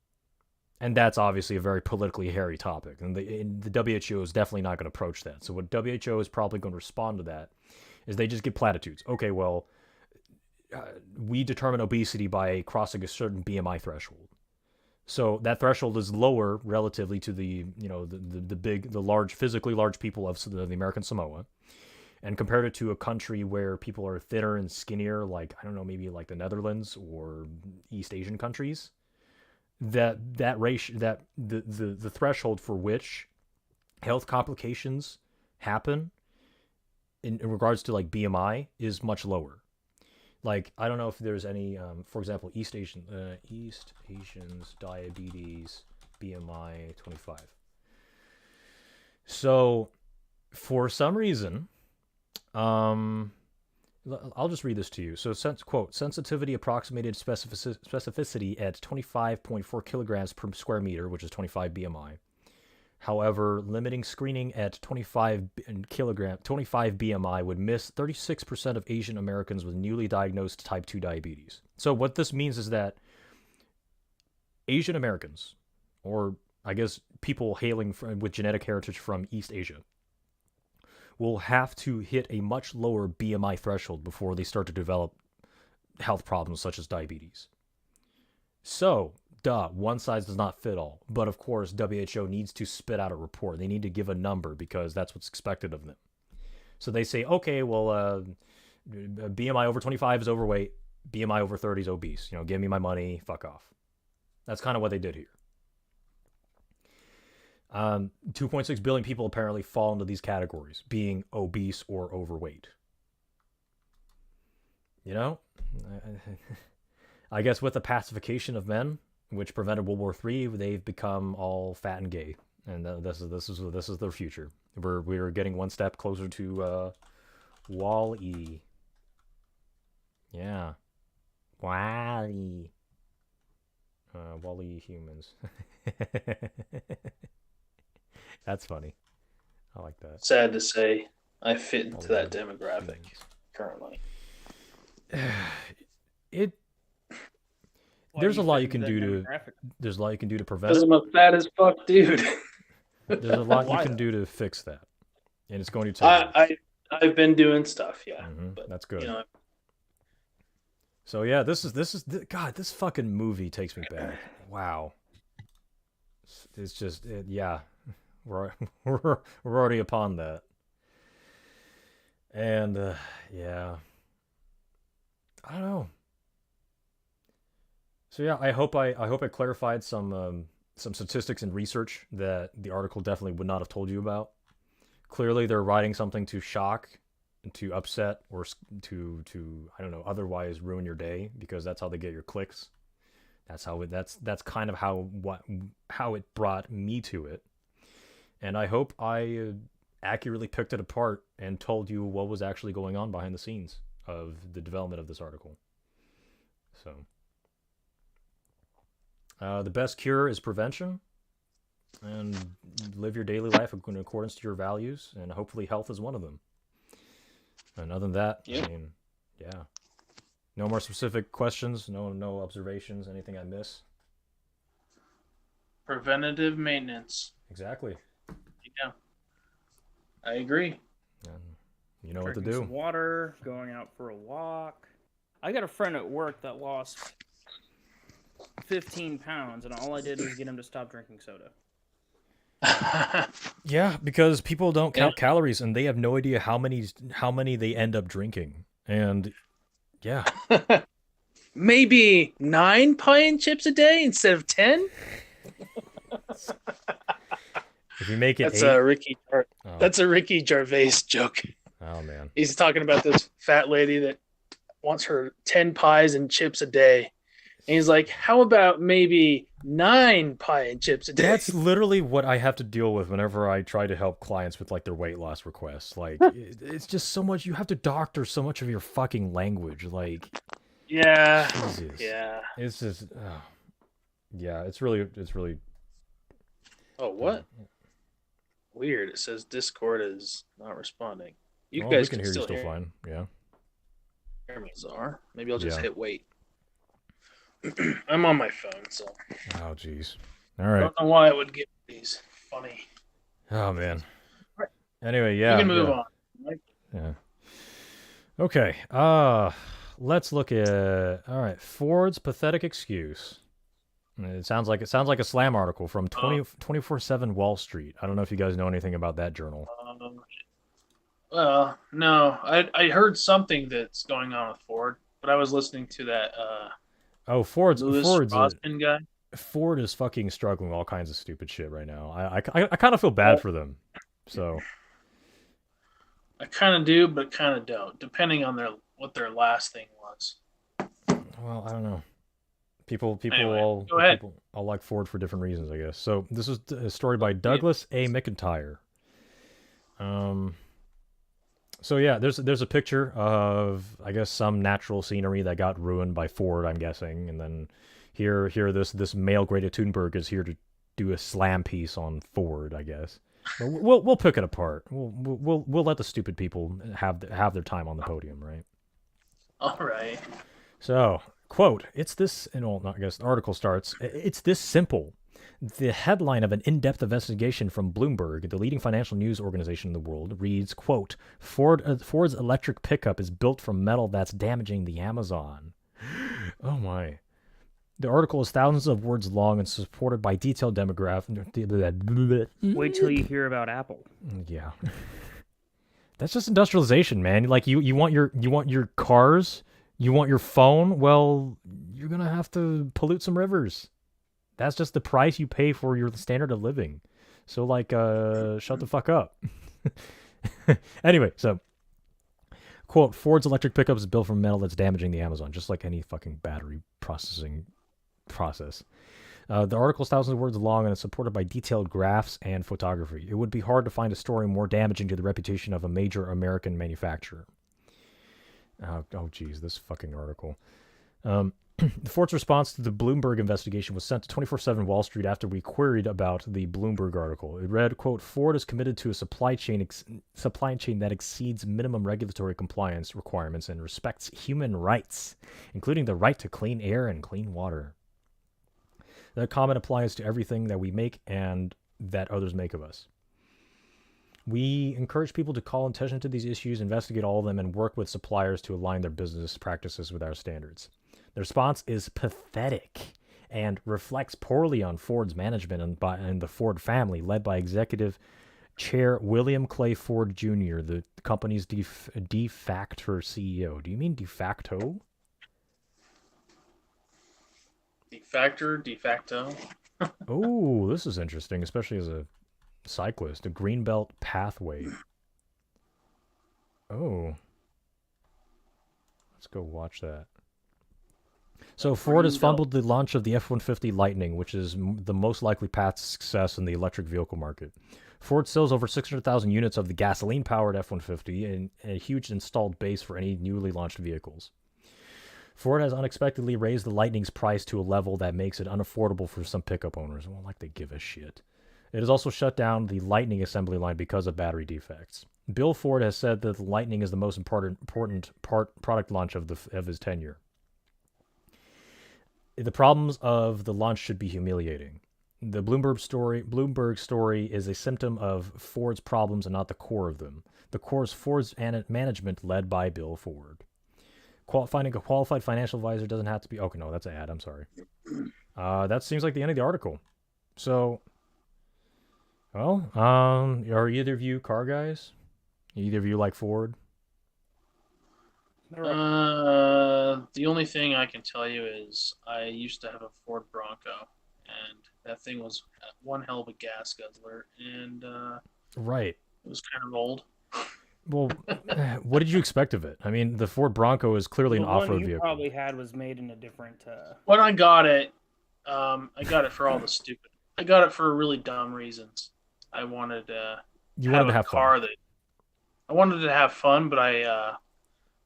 And that's obviously a very politically hairy topic. And the WHO is definitely not going to approach that. So what WHO is probably going to respond to that is they just give platitudes. Okay, well, we determine obesity by crossing a certain BMI threshold. So that threshold is lower relatively to the large, physically large people of the American Samoa, and compared it to a country where people are thinner and skinnier, like, I don't know, maybe like the Netherlands or East Asian countries, the threshold for which health complications happen in regards to like BMI is much lower. Like, I don't know if there's any, for example, East Asians diabetes BMI 25. So, for some reason, I'll just read this to you. So, quote, sensitivity approximated specificity at 25.4 kilograms per square meter, which is 25 BMI. However, limiting screening at 25 BMI would miss 36% of Asian Americans with newly diagnosed type 2 diabetes. So what this means is that Asian Americans, or I guess people hailing with genetic heritage from East Asia, will have to hit a much lower BMI threshold before they start to develop health problems such as diabetes. So, one size does not fit all. But of course, WHO needs to spit out a report. They need to give a number because that's what's expected of them. So they say, okay, well, BMI over 25 is overweight. BMI over 30 is obese. Give me my money. Fuck off. That's kind of what they did here. 2.6 billion people apparently fall into these categories, being obese or overweight. I guess with the pacification of men, which prevented World War III, they've become all fat and gay, and this is their future. We're getting one step closer to WWIII. Yeah, WWIII. WWIII humans. That's funny. I like that. Sad to say, I fit into that demographic currently. There's a lot you can do to prevent. Because I'm a fat as fuck dude. There's a lot you can do to fix that, and it's going to take. I've been doing stuff, yeah. But, that's good. So yeah, this is God. This fucking movie takes me back. Wow. It's just yeah, we're already upon that, and yeah, I don't know. So yeah, I hope I clarified some statistics and research that the article definitely would not have told you about. Clearly, they're writing something to shock, to upset, or to I don't know, otherwise ruin your day, because that's how they get your clicks. That's kind of how it brought me to it, and I hope I accurately picked it apart and told you what was actually going on behind the scenes of the development of this article. So. The best cure is prevention, and live your daily life in accordance to your values, and hopefully health is one of them. And other than that, I mean, yeah. No more specific questions, no observations, anything I miss? Preventative maintenance. Exactly. Yeah. I agree. And you know Drinking what to do. Some water, going out for a walk. I got a friend at work that lost 15 pounds, and all I did was get him to stop drinking soda. Yeah, because people don't count calories, and they have no idea how many they end up drinking. And yeah. Maybe 9 pie and chips a day instead of 10? If you make it That's 8, that's a Ricky Gervais joke. Oh man. He's talking about this fat lady that wants her 10 pies and chips a day. And he's like, how about maybe 9 pie and chips a day? That's literally what I have to deal with whenever I try to help clients with like their weight loss requests. Like, it's just so much. You have to doctor so much of your fucking language. Like, yeah, Jesus. yeah. It's just, yeah. It's really. Oh, what? Weird. It says Discord is not responding. You we guys can hear you still fine. Yeah. Hear me, Czar. Maybe I'll just hit wait. I'm on my phone, so Oh, jeez. All I right. don't know why I would get these funny. Oh man. Right. Anyway, We can yeah, move yeah, on. Right? yeah. Okay. Let's look at. All right. Ford's pathetic excuse. It sounds like a slam article from Uh, 24/7 Wall Street. I don't know if you guys know anything about that journal. um, well, no, I heard something that's going on with Ford, but I was listening to that Oh, Ford's Louis Ford's a, Rosman guy. Ford is fucking struggling with all kinds of stupid shit right now. I kind of feel bad Well, for them. So, I kind of do, but kind of don't, depending on what their last thing was. well, I don't know. People Anyway, all go ahead. people all like Ford for different reasons, I guess. So this is a story by Yeah. Douglas A. McIntyre. Um, so yeah, there's a picture of I guess some natural scenery that got ruined by Ford, I'm guessing, and then here this male Greta Thunberg is here to do a slam piece on Ford, I guess. But we'll pick it apart. We'll let the stupid people have their time on the podium, right? All right. So, quote, it's this, and well, I guess the article starts, it's this simple. The headline of an in-depth investigation from Bloomberg, the leading financial news organization in the world, reads, quote, Ford's electric pickup is built from metal that's damaging the Amazon. Oh my. The article is thousands of words long and supported by detailed demographics. Wait till you hear about Apple. Yeah. That's just industrialization, man. Like you want your cars, you want your phone, well, you're gonna have to pollute some rivers. That's just the price you pay for your standard of living. So like shut the fuck up. Anyway, so quote, Ford's electric pickup is built from metal that's damaging the Amazon, just like any fucking battery processing process. The article is thousands of words long and is supported by detailed graphs and photography. It would be hard to find a story more damaging to the reputation of a major American manufacturer. Oh, geez, this fucking article. The Ford's response to the Bloomberg investigation was sent to 24/7 Wall Street after we queried about the Bloomberg article. It read, quote, Ford is committed to a supply chain that exceeds minimum regulatory compliance requirements and respects human rights, including the right to clean air and clean water. That comment applies to everything that we make and that others make of us. We encourage people to call attention to these issues, investigate all of them, and work with suppliers to align their business practices with our standards. The response is pathetic and reflects poorly on Ford's management and the Ford family, led by Executive Chair William Clay Ford Jr., the company's de facto CEO. Do you mean de facto? De facto. Oh, this is interesting, especially as a cyclist. A Greenbelt pathway. Oh. Let's go watch that. So Ford has fumbled the launch of the F-150 Lightning, which is the most likely path to success in the electric vehicle market. Ford sells over 600,000 units of the gasoline-powered F-150 and a huge installed base for any newly launched vehicles. Ford has unexpectedly raised the Lightning's price to a level that makes it unaffordable for some pickup owners. Well, like they give a shit. It has also shut down the Lightning assembly line because of battery defects. Bill Ford has said that the Lightning is the most important product launch of his tenure. The problems of the launch should be humiliating. The Bloomberg story is a symptom of Ford's problems and not the core of them. The core is Ford's management led by Bill Ford. Finding a qualified financial advisor doesn't have to be... Okay, no, that's an ad. I'm sorry. That seems like the end of the article. So, well, are either of you car guys? Either of you like Ford? The only thing I can tell you is I used to have a Ford Bronco, and that thing was one hell of a gas guzzler, and Right. it was kind of old. Well, what did you expect of it? I mean, the Ford Bronco is clearly an off-road vehicle. The one you probably had was made in a different... When I got it for all the stupid... I got it for really dumb reasons. I wanted you wanted to have fun. I wanted to have fun, but I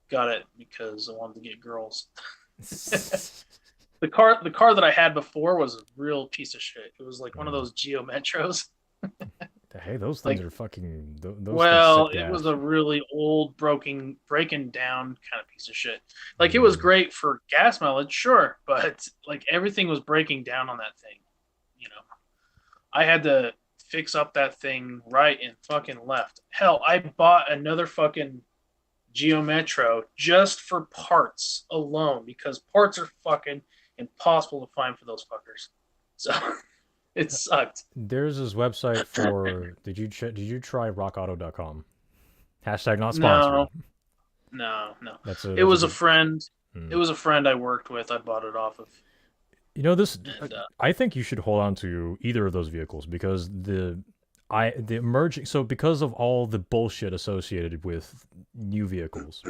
got it because I wanted to get girls. The car that I had before was a real piece of shit. It was like one of those Geo Metros. Hey, those things Like, are fucking. Those things well, suck it was gas. a really old, breaking down kind of piece of shit. Like, it was Mm, great for gas mileage, sure, but like everything was breaking down on that thing. You know, I had to fix up that thing right and fucking left. Hell, I bought another fucking Geo Metro just for parts alone because parts are fucking impossible to find for those fuckers. So it sucked. there's this website for. Did you try RockAuto.com? Hashtag not sponsored. No, no. It That's a was a good. friend. It Mm. was a friend I worked with. I bought it off of, You know this. and I think you should hold on to either of those vehicles because the emerging. So because of all the bullshit associated with new vehicles,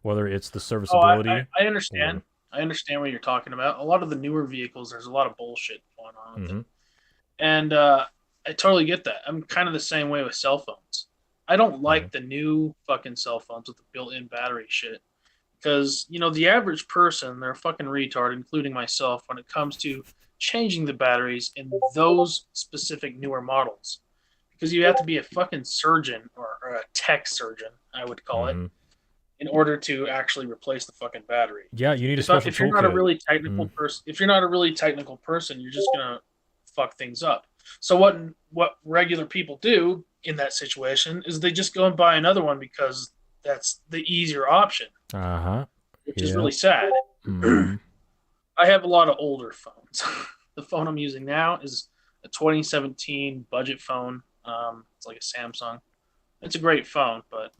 whether it's the oh, serviceability I understand. or. I understand what you're talking about. A lot of the newer vehicles, there's a lot of bullshit going on with Mm-hmm, them, and I totally get that. I'm kind of the same way with cell phones. I don't mm-hmm. like the new fucking cell phones with the built-in battery shit because the average person, they're a fucking retard, including myself, when it comes to changing the batteries in those specific newer models. Because you have to be a fucking surgeon or a tech surgeon, I would call it, Mm-hmm. in order to actually replace the fucking battery. Yeah, you need a If special if you're not a toolkit. really technical Mm, person, if you're not a really technical person, you're just gonna fuck things up. So what regular people do in that situation is they just go and buy another one because that's the easier option, uh-huh. which is Yeah. really sad. Mm-hmm. I have a lot of older phones. The phone I'm using now is a 2017 budget phone. It's like a Samsung. It's a great phone, but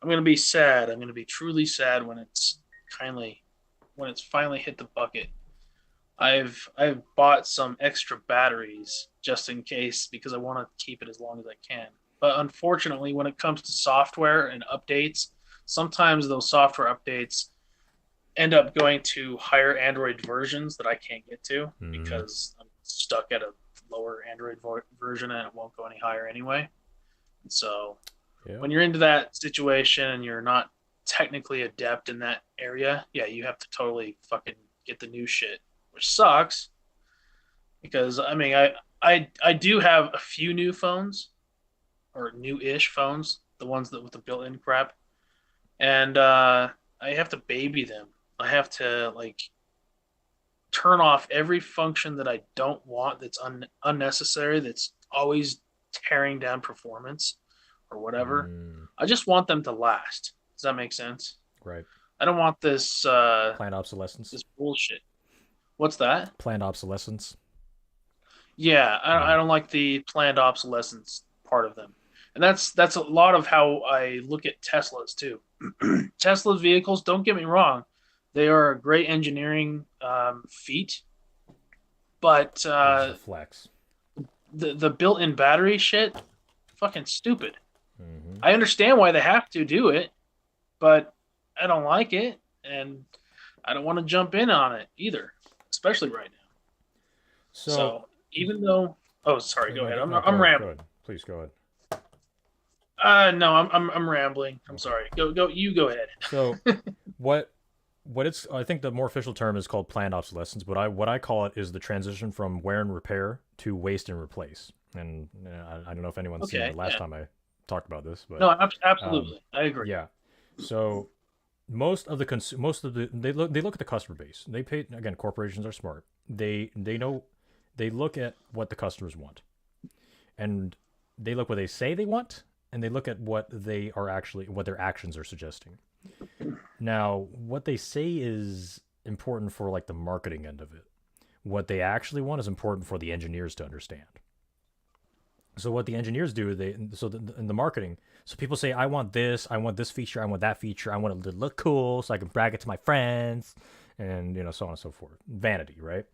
I'm gonna be sad. I'm gonna be truly sad when it's finally hit the bucket. I've bought some extra batteries just in case because I want to keep it as long as I can. But unfortunately, when it comes to software and updates, sometimes those software updates end up going to higher Android versions that I can't get to Mm-hmm. because I'm stuck at a lower Android version and it won't go any higher anyway. So Yeah. when you're into that situation and you're not technically adept in that area, yeah, you have to totally fucking get the new shit, which sucks because I mean I do have a few new phones or new-ish phones, the ones that with the built-in crap, and I have to baby them. I have to like turn off every function that I don't want that's unnecessary that's always tearing down performance or whatever. Mm, I just want them to last. Does that make sense? right. I don't want this Planned obsolescence. this bullshit. What's that? Planned obsolescence. Yeah, I Mm. don't like the planned obsolescence part of them. And that's a lot of how I look at Teslas too. Tesla's vehicles, don't get me wrong, they are a great engineering feat, but This is a flex. the built-in battery shit, fucking stupid. Mm-hmm. I understand why they have to do it, but I don't like it, and I don't want to jump in on it either, especially right now. So, So even though, oh, sorry, go ahead. no, I'm go rambling. ahead. Please go ahead. No, I'm rambling. I'm Okay. sorry. Go. You go ahead. So, what it's I think the more official term is called planned obsolescence, but what I call it is the transition from wear and repair to waste and replace. And I don't know if anyone's seen Okay. it last Yeah. time I talked about this, but No, um, absolutely. I agree. yeah. So most of the they look at the customer base. They pay again. Corporations are smart. They know they look at what the customers want, and they look what they say they want, and they look at what they are actually what their actions are suggesting. Now, what they say is important for like the marketing end of it. What they actually want is important for the engineers to understand. So what the engineers do, in the marketing, so people say, I want this feature, I want that feature, I want it to look cool, so I can brag it to my friends, and so on and so forth. Vanity, right?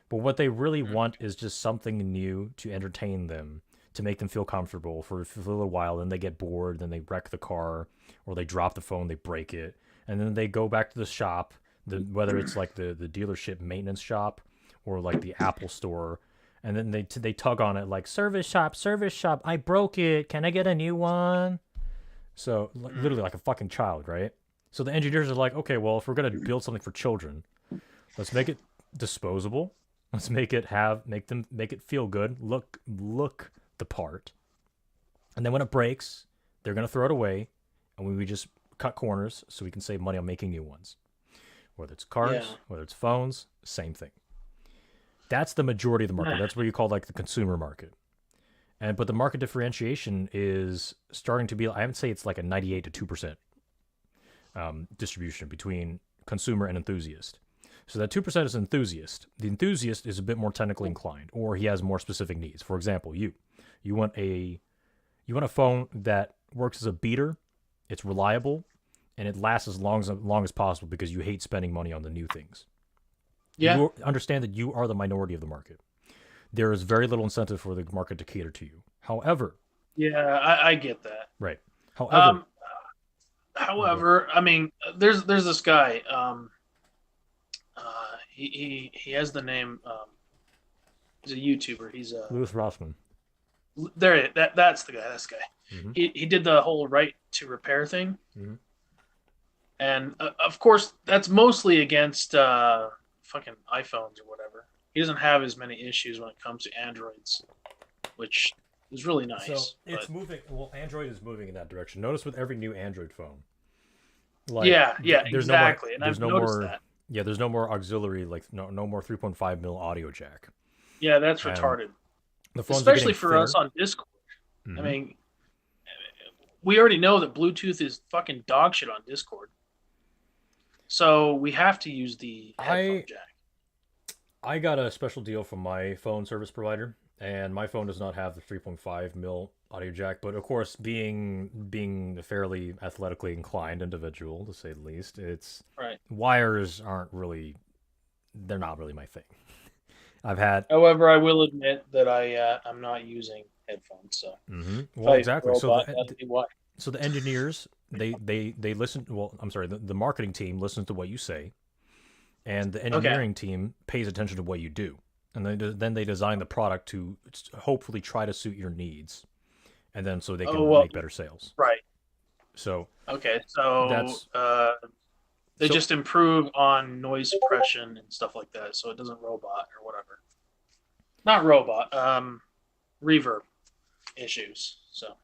But what they really want is just something new to entertain them, to make them feel comfortable for a little while. Then they get bored, then they wreck the car, or they drop the phone, they break it, and then they go back to the shop, whether it's like the dealership maintenance shop or like the Apple store, and then they tug on it like service shop, I broke it, can I get a new one? So literally like a fucking child, right? So the engineers are like, okay, well, if we're gonna build something for children, let's make it disposable. Let's make it feel good, look the part, And then when it breaks, they're going to throw it away, and we just cut corners so we can save money on making new ones. Whether it's cars, Yeah. whether it's phones, same thing. That's the majority of the market. That's what you call like the consumer market. But the market differentiation is starting to be, I would say it's like a 98 to 2% distribution between consumer and enthusiast. So that 2% is enthusiast. The enthusiast is a bit more technically inclined, or he has more specific needs. For example, you want a phone that works as a beater, it's reliable, and it lasts as long as possible because you hate spending money on the new things. Yeah. You understand that you are the minority of the market. There is very little incentive for the market to cater to you. However, Yeah, I get that. right. However, However, I mean, there's this guy. He has the name. He's a YouTuber. He's a Louis Rossmann. that's the guy. That's the guy. Mm-hmm. He did the whole right to repair thing, Mm-hmm. and of course that's mostly against fucking iPhones or whatever. He doesn't have as many issues when it comes to Androids, which is really nice. So it's moving. Well, Android is moving in that direction. Notice with every new Android phone. Yeah, there's exactly. No more, and I've noticed that. Yeah, there's no more auxiliary, like no more 3.5 mil audio jack. Yeah, that's And retarded. the phones Especially for us on Discord. Mm-hmm. I mean, we already know that Bluetooth is fucking dog shit on Discord. So we have to use the headphone jack. I got a special deal from my phone service provider, and my phone does not have the 3.5 mil audio jack. But of course, being a fairly athletically inclined individual, to say the least, it's right. Wires they're not really my thing. However, I will admit that I'm not using headphones. So well, exactly. Robot, So the engineers they listen. Well, I'm sorry. The marketing team listens to what you say, and the engineering team pays attention to what you do, and then they design the product to hopefully try to suit your needs, and then so they can make better sales. Right. So they just improve on noise suppression and stuff like that, so it doesn't robot or whatever. Not robot, reverb issues. So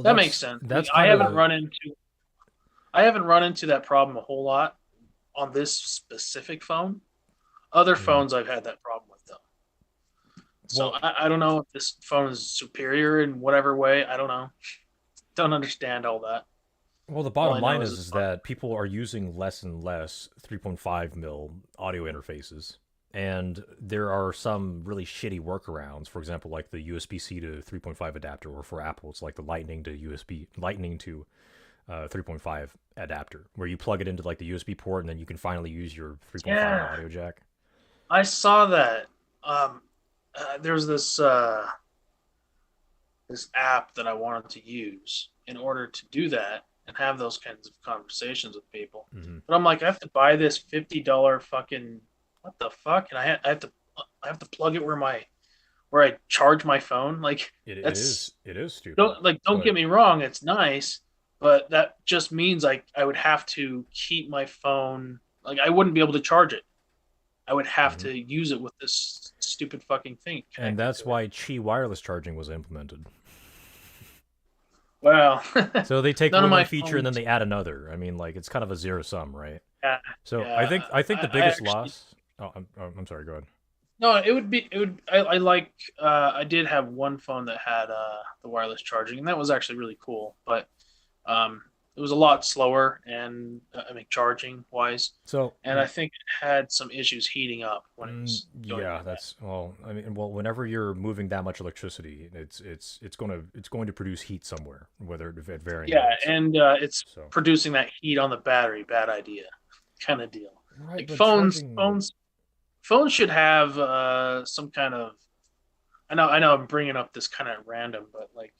that makes sense. I haven't run into that problem a whole lot on this specific phone. Other phones I've had that problem with though. So I don't know if this phone is superior in whatever way. I don't know. Don't understand all that. Well, the bottom line is that people are using less and less 3.5 mil audio interfaces, and there are some really shitty workarounds. For example, like the USB-C to 3.5 adapter, or for Apple, it's like the Lightning to 3.5 adapter, where you plug it into like the USB port, and then you can finally use your 3.5 audio jack. I saw that. There's this app that I wanted to use in order to do that and have those kinds of conversations with people. Mm-hmm. But I'm like, I have to buy this $50 fucking what the fuck? And I have to plug it where I charge my phone. Like it is stupid. Don't get me wrong, it's nice, but that just means I would have to keep my phone, like I wouldn't be able to charge it. I would have to use it with this stupid fucking thing. And that's why Qi wireless charging was implemented. Well, so they take one feature and then they add another. I mean, like it's kind of a zero sum, right? Yeah. So yeah, I think the biggest loss. Oh, I'm sorry. Go ahead. No, I did have one phone that had the wireless charging, and that was actually really cool. But it was a lot slower, and charging wise. And I think it had some issues heating up when it was going. Yeah, whenever you're moving that much electricity, it's going to produce heat somewhere, whether at varying rates. And it's producing that heat on the battery. Bad idea, kind of deal. Right, like phones should have some kind of. I know I'm bringing up this kind of random, but like,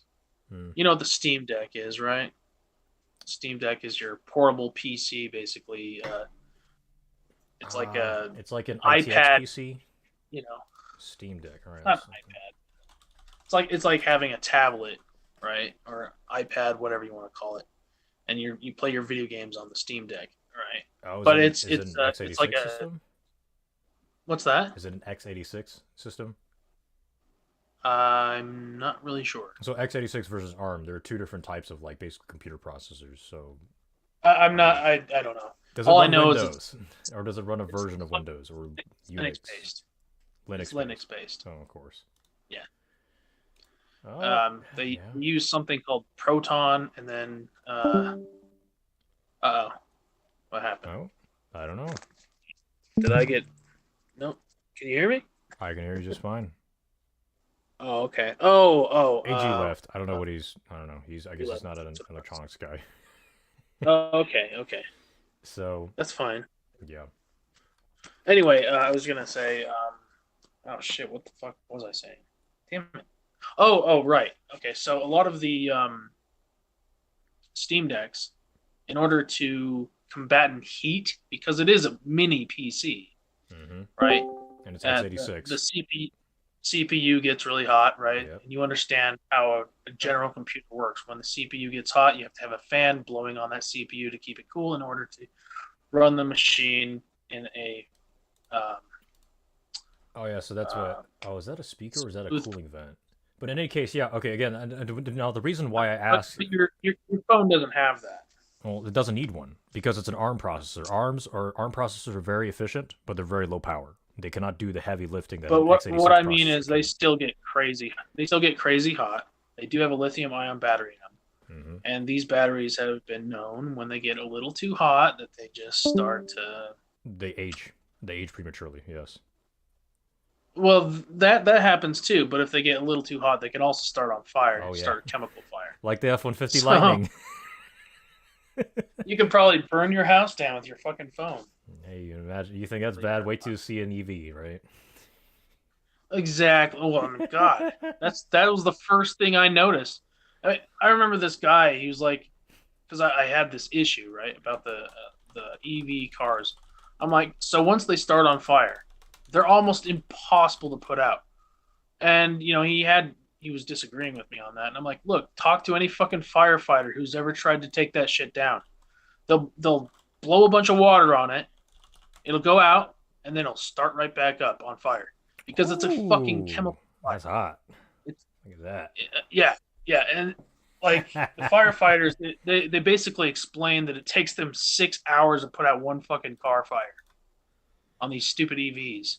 you know what the Steam Deck is, right? Steam Deck is your portable PC, basically. It's like an iPad PC. You know, Steam Deck. All right, not an iPad. It's like having a tablet, right, or iPad, whatever you want to call it, and you play your video games on the Steam Deck, right? But it's like a system? What's that? Is it an x86 system? I'm not really sure. So x86 versus ARM, there are two different types of like basic computer processors. So I'm not. I don't know. does it All I run know is it's Windows, or does it run a version of Windows or Linux Unix? based. Linux It's based. Linux based. Oh, of course. Yeah. They Yeah. use something called Proton, and then oh, what happened? Oh, I don't know. Did I get? Nope. Can you hear me? I can hear you just fine. Oh, okay. Oh, AG left. I don't know what he's. I don't know. I guess he's not an electronics guy. Oh, okay. So That's fine. yeah. Anyway, I was gonna say, oh shit, what the fuck was I saying? Damn it. Oh, right. Okay, so a lot of the Steam Decks, in order to combat heat, because it is a mini PC, right? And it's x86. The CPU gets really hot, right? Yep. And you understand how a general computer works. When the CPU gets hot, you have to have a fan blowing on that CPU to keep it cool in order to run the machine in a Oh yeah, so that's what. Oh, is that a speaker or is that a cooling vent? But in any case, yeah. Okay, again, now the reason why I asked, but your phone doesn't have that. well, it doesn't need one because it's an ARM processor. ARM processors are very efficient, but they're very low power. They cannot do the heavy lifting that. But X86 what I mean processor is they can. still get crazy. They still get crazy hot. They do have a lithium ion battery in them, and these batteries have been known when they get a little too hot that they just start to. They age. They age prematurely. Yes. Well, that happens too. But if they get a little too hot, they can also start on fire. Oh, yeah. Start a chemical fire. Like the F-150 So- Lightning. You could probably burn your house down with your fucking phone. Hey, you imagine? You think that's bad? Wait till you see an EV, right? Exactly. Oh my god, that was the first thing I noticed. I remember this guy. He was like, because I had this issue right about the EV cars. I'm like, so once they start on fire, they're almost impossible to put out. And you know, he was disagreeing with me on that, and I'm like, look, talk to any fucking firefighter who's ever tried to take that shit down. They'll blow a bunch of water on it. It'll go out, and then it'll start right back up on fire because it's a fucking chemical fire. That's hot. Look at that. Yeah, and like the firefighters, they basically explain that it takes them 6 hours to put out one fucking car fire on these stupid EVs.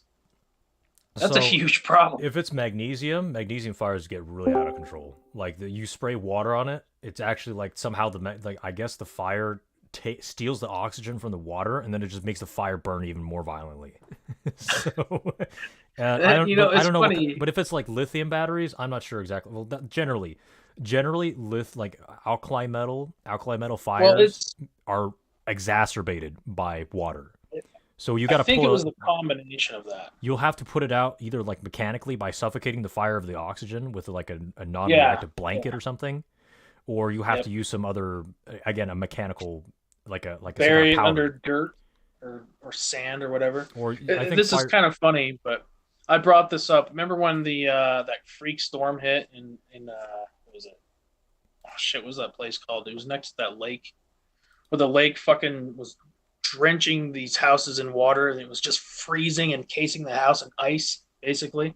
That's a huge problem. If it's magnesium fires get really out of control. Like you spray water on it, it's actually like somehow I guess the fire steals the oxygen from the water, and then it just makes the fire burn even more violently. So, I don't know. But if it's like lithium batteries, I'm not sure exactly. Well, generally, like alkali metal fires are exacerbated by water. So you got to. I think it was the combination of that. You'll have to put it out either like mechanically by suffocating the fire of the oxygen with like a non-reactive blanket or something, or you have to use some other, again, a mechanical like bury it under dirt or sand or whatever. Or this is kind of funny, but I brought this up. Remember when the that freak storm hit in what was it? Oh shit, what was that place called? It was next to that lake, where the lake fucking was drenching these houses in water, and it was just freezing and encasing the house in ice, basically. And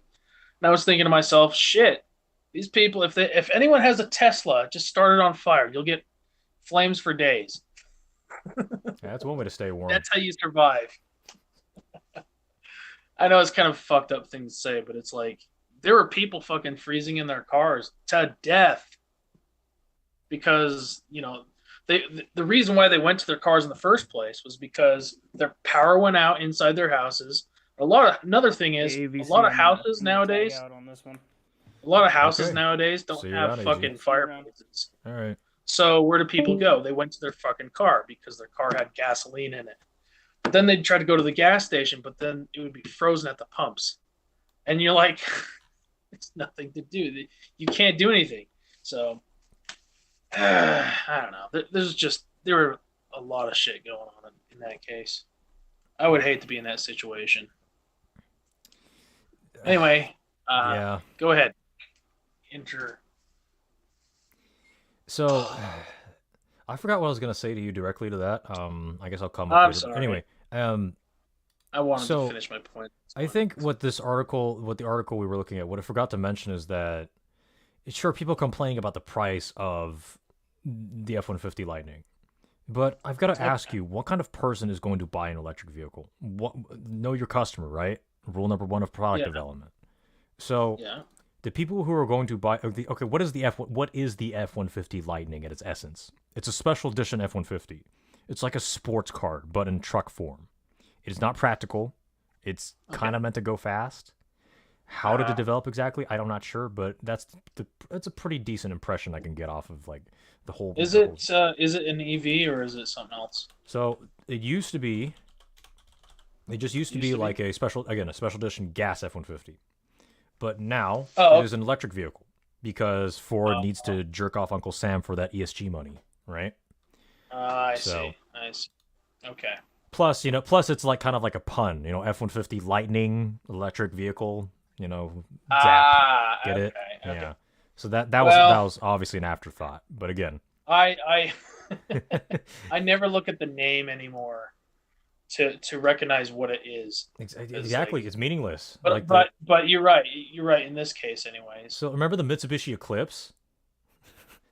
I was thinking to myself, shit, these people, if anyone has a Tesla, just start it on fire. You'll get flames for days. That's one way to stay warm. That's how you survive. I know it's kind of a fucked up thing to say, but it's like there were people fucking freezing in their cars to death because, you know, the reason why they went to their cars in the first place was because their power went out inside their houses. Another thing is AVC, a lot of houses nowadays. A lot of houses nowadays don't have fucking fireplaces. All right. So where do people go? They went to their fucking car because their car had gasoline in it. But then they'd try to go to the gas station, but then it would be frozen at the pumps. And you're like, it's nothing to do. You can't do anything. So I don't know. There were a lot of shit going on in that case. I would hate to be in that situation. Anyway, go ahead. So, I forgot what I was gonna say to you directly to that. I guess I'll come up with it. Sorry. Anyway, I wanted to So finish my point. I think what the article we were looking at, what I forgot to mention is that sure people complaining about the price of the F-150 Lightning, but I've got to ask you, what kind of person is going to buy an electric vehicle? Know your customer, right? Rule number one of product Yeah. development. So Yeah. the people who are going to buy okay, what is the F-150 Lightning at its essence? It's a special edition F-150. It's like a sports car, but in truck form. It is not practical. It's kind of meant to go fast. How did it develop exactly? I'm not sure, but that's a pretty decent impression I can get off of like the whole. Is it an EV or is it something else? So it used to be. It just used to be like a special edition gas F-150, but now it is an electric vehicle because Ford needs to jerk off Uncle Sam for that ESG money, right? I see. Okay. Plus, it's like kind of like a pun, F-150 Lightning electric vehicle, zap, get it? Okay. Yeah. So that was obviously an afterthought, but again, I I never look at the name anymore to recognize what it is. Exactly, it's meaningless. But you're right. You're right in this case, anyways. So remember the Mitsubishi Eclipse?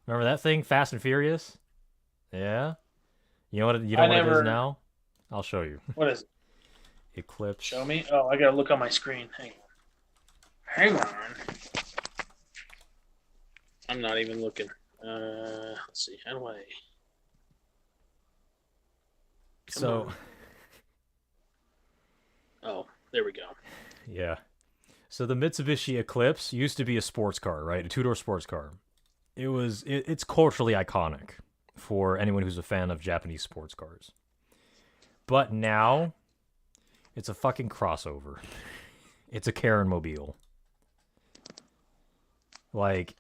Remember that thing, Fast and Furious? Yeah. You know what? You know what it is now? I'll show you. What is it? Eclipse. Show me. Oh, I gotta look on my screen. Hang on. I'm not even looking. Let's see. How do I? Oh, there we go. Yeah. So the Mitsubishi Eclipse used to be a sports car, right? A two-door sports car. It's culturally iconic for anyone who's a fan of Japanese sports cars. But now, it's a fucking crossover. It's a Karen Mobile. And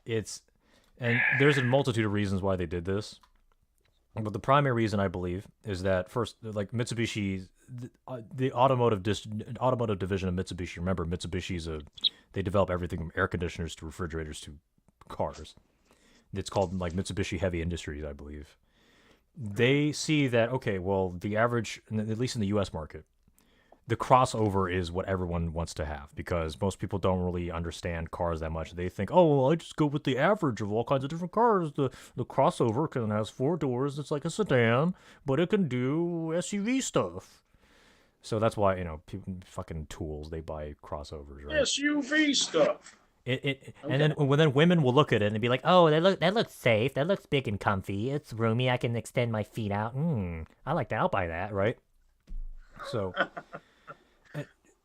there's a multitude of reasons why they did this. But the primary reason, I believe, is that first, like Mitsubishi, the automotive division of Mitsubishi. Remember, they develop everything from air conditioners to refrigerators to cars. It's called like Mitsubishi Heavy Industries, I believe. They see that, okay, well, the average, at least in the U.S. market, the crossover is what everyone wants to have because most people don't really understand cars that much. They think, oh, well, I just go with the average of all kinds of different cars. The crossover has 4 doors. It's like a sedan, but it can do SUV stuff. So that's why, people, fucking tools, they buy crossovers, right? SUV stuff. Okay. And then women will look at it and be like, oh, that looks safe. That looks big and comfy. It's roomy. I can extend my feet out. I like that. I'll buy that, right? So...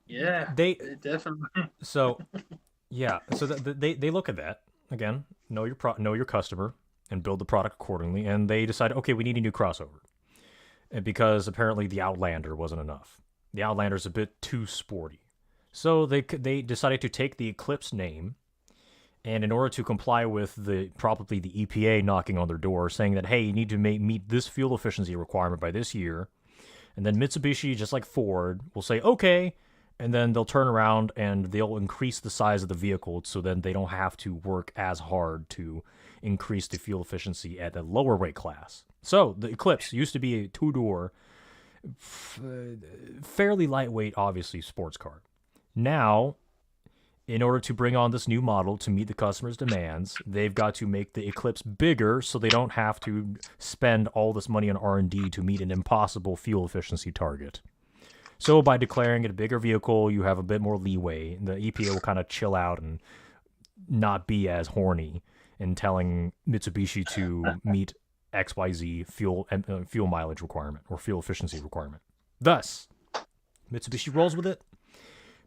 Yeah, they definitely. So, yeah. So they look at that again. Know your customer and build the product accordingly. And they decide, okay, we need a new crossover, and because apparently the Outlander wasn't enough. The Outlander's a bit too sporty, so they decided to take the Eclipse name, and in order to comply with probably the EPA knocking on their door saying that, hey, you need to meet this fuel efficiency requirement by this year, and then Mitsubishi, just like Ford, will say okay. And then they'll turn around and they'll increase the size of the vehicle so then they don't have to work as hard to increase the fuel efficiency at a lower weight class. So the Eclipse used to be a 2-door, fairly lightweight, obviously, sports car. Now, in order to bring on this new model to meet the customer's demands, they've got to make the Eclipse bigger so they don't have to spend all this money on R&D to meet an impossible fuel efficiency target. So by declaring it a bigger vehicle, you have a bit more leeway. The EPA will kind of chill out and not be as horny in telling Mitsubishi to meet XYZ fuel mileage requirement or fuel efficiency requirement. Thus, Mitsubishi rolls with it.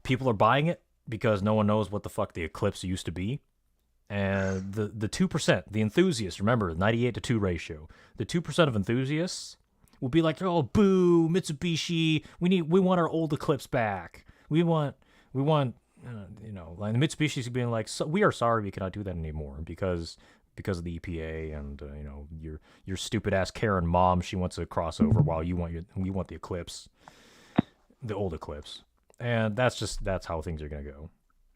People are buying it because no one knows what the fuck the Eclipse used to be. And the 2%, the enthusiasts, remember, 98-2 ratio. The 2% of enthusiasts will be like, oh, boo, Mitsubishi, we want our old Eclipse back. We want, like the Mitsubishi's being like, so, we are sorry we cannot do that anymore because of the EPA and your stupid ass Karen mom, she wants a crossover while we want the Eclipse, the old Eclipse, and that's how things are gonna go.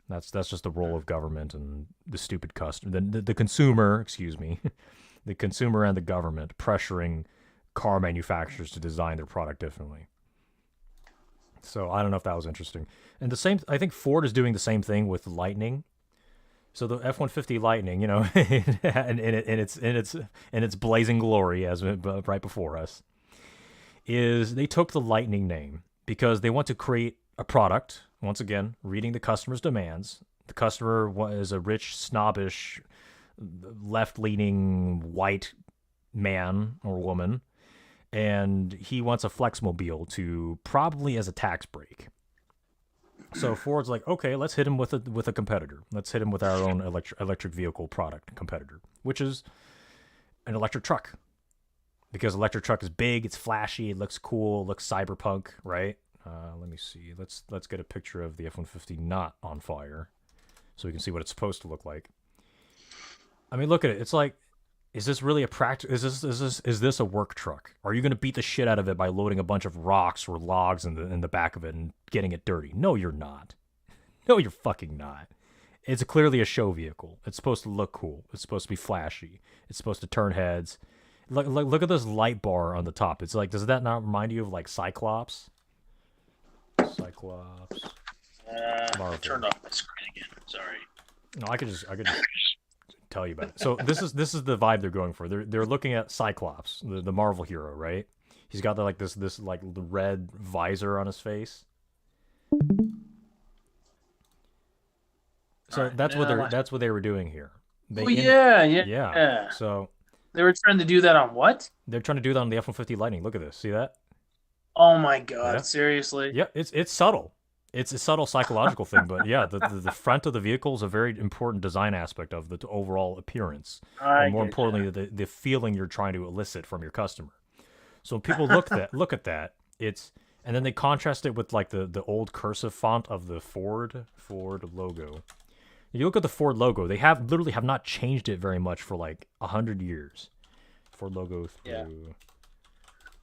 That's just the role of government and the stupid customer, the consumer, excuse me, the consumer and the government pressuring car manufacturers to design their product differently. So I don't know if that was interesting. And the same, I think Ford is doing the same thing with Lightning. So the F-150 Lightning, and in its blazing glory, as right before us, is they took the Lightning name because they want to create a product. Once again, reading the customer's demands. The customer is a rich, snobbish, left-leaning white man or woman, and he wants a Flexmobile to probably as a tax break. So Ford's like, okay, let's hit him with a competitor. Let's hit him with our own electric vehicle product competitor, which is an electric truck. Because electric truck is big, it's flashy, it looks cool, it looks cyberpunk, right? Let me see. Let's get a picture of the F-150 not on fire, so we can see what it's supposed to look like. I mean, look at it. It's like, is this really a is this a work truck? Are you going to beat the shit out of it by loading a bunch of rocks or logs in the back of it and getting it dirty? No, you're not. No, you're fucking not. It's clearly a show vehicle. It's supposed to look cool. It's supposed to be flashy. It's supposed to turn heads. Look at this light bar on the top. It's like, does that not remind you of like Cyclops? Cyclops. Turned off my screen again. Sorry. No, I could just tell you about it. So this is the vibe they're going for. They're looking at Cyclops, the Marvel hero, right? He's got this like the red visor on his face. So Right, that's what they were doing here. Yeah. So They were trying to do that on what? they're trying to do that on the F-150 Lightning. Look at this. See that? Oh my god! Yeah. Seriously? Yeah, it's subtle. It's a subtle psychological thing, but yeah, the front of the vehicle is a very important design aspect of the overall appearance, and more importantly, the feeling you're trying to elicit from your customer. So when people look at that, and then they contrast it with like the old cursive font of the Ford logo. You look at the Ford logo; they literally have not changed it very much for like 100 years. Ford logo through. Yeah.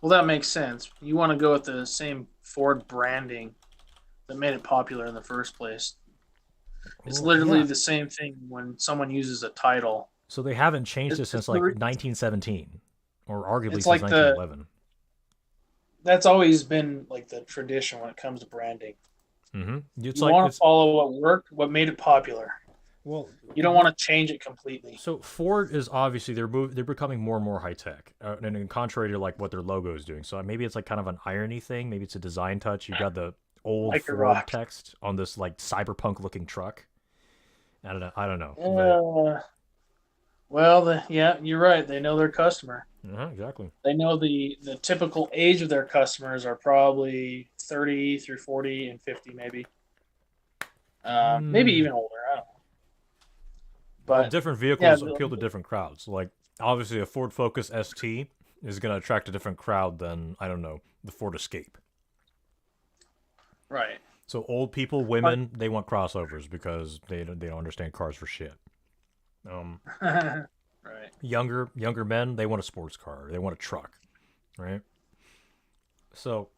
Well, that makes sense. You want to go with the same Ford branding that made it popular in the first place. It's literally the same thing when someone uses a title. So they haven't changed it since like 1917, or arguably since like 1911. That's always been like the tradition when it comes to branding. Mm-hmm. You want to follow what worked, what made it popular. Well, you don't want to change it completely. So Ford is obviously they're becoming more and more high tech, and in contrary to like what their logo is doing. So maybe it's like kind of an irony thing. Maybe it's a design touch. You got the old like Ford text on this like cyberpunk looking truck. I don't know. Well, you're right. They know their customer. Exactly. They know the typical age of their customers are probably 30 through 40 and 50 maybe. Maybe even older. I don't know. But different vehicles appeal to different crowds. Like obviously a Ford Focus ST is going to attract a different crowd than, I don't know, the Ford Escape. Right. So old people, women, they want crossovers because they don't understand cars for shit. Right. Younger men, they want a sports car. They want a truck, right? So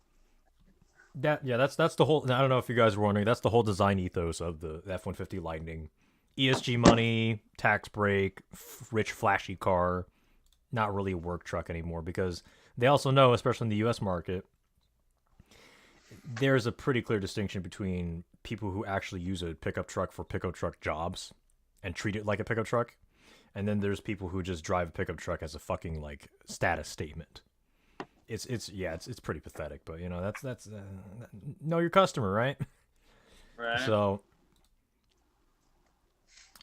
that's the whole. I don't know if you guys were wondering. That's the whole design ethos of the F-150 Lightning. ESG money, tax break, rich flashy car, not really a work truck anymore because they also know, especially in the U.S. market, there's a pretty clear distinction between people who actually use a pickup truck for pickup truck jobs and treat it like a pickup truck, and then there's people who just drive a pickup truck as a fucking like status statement. It's pretty pathetic, but that's know your customer, right? Right. So,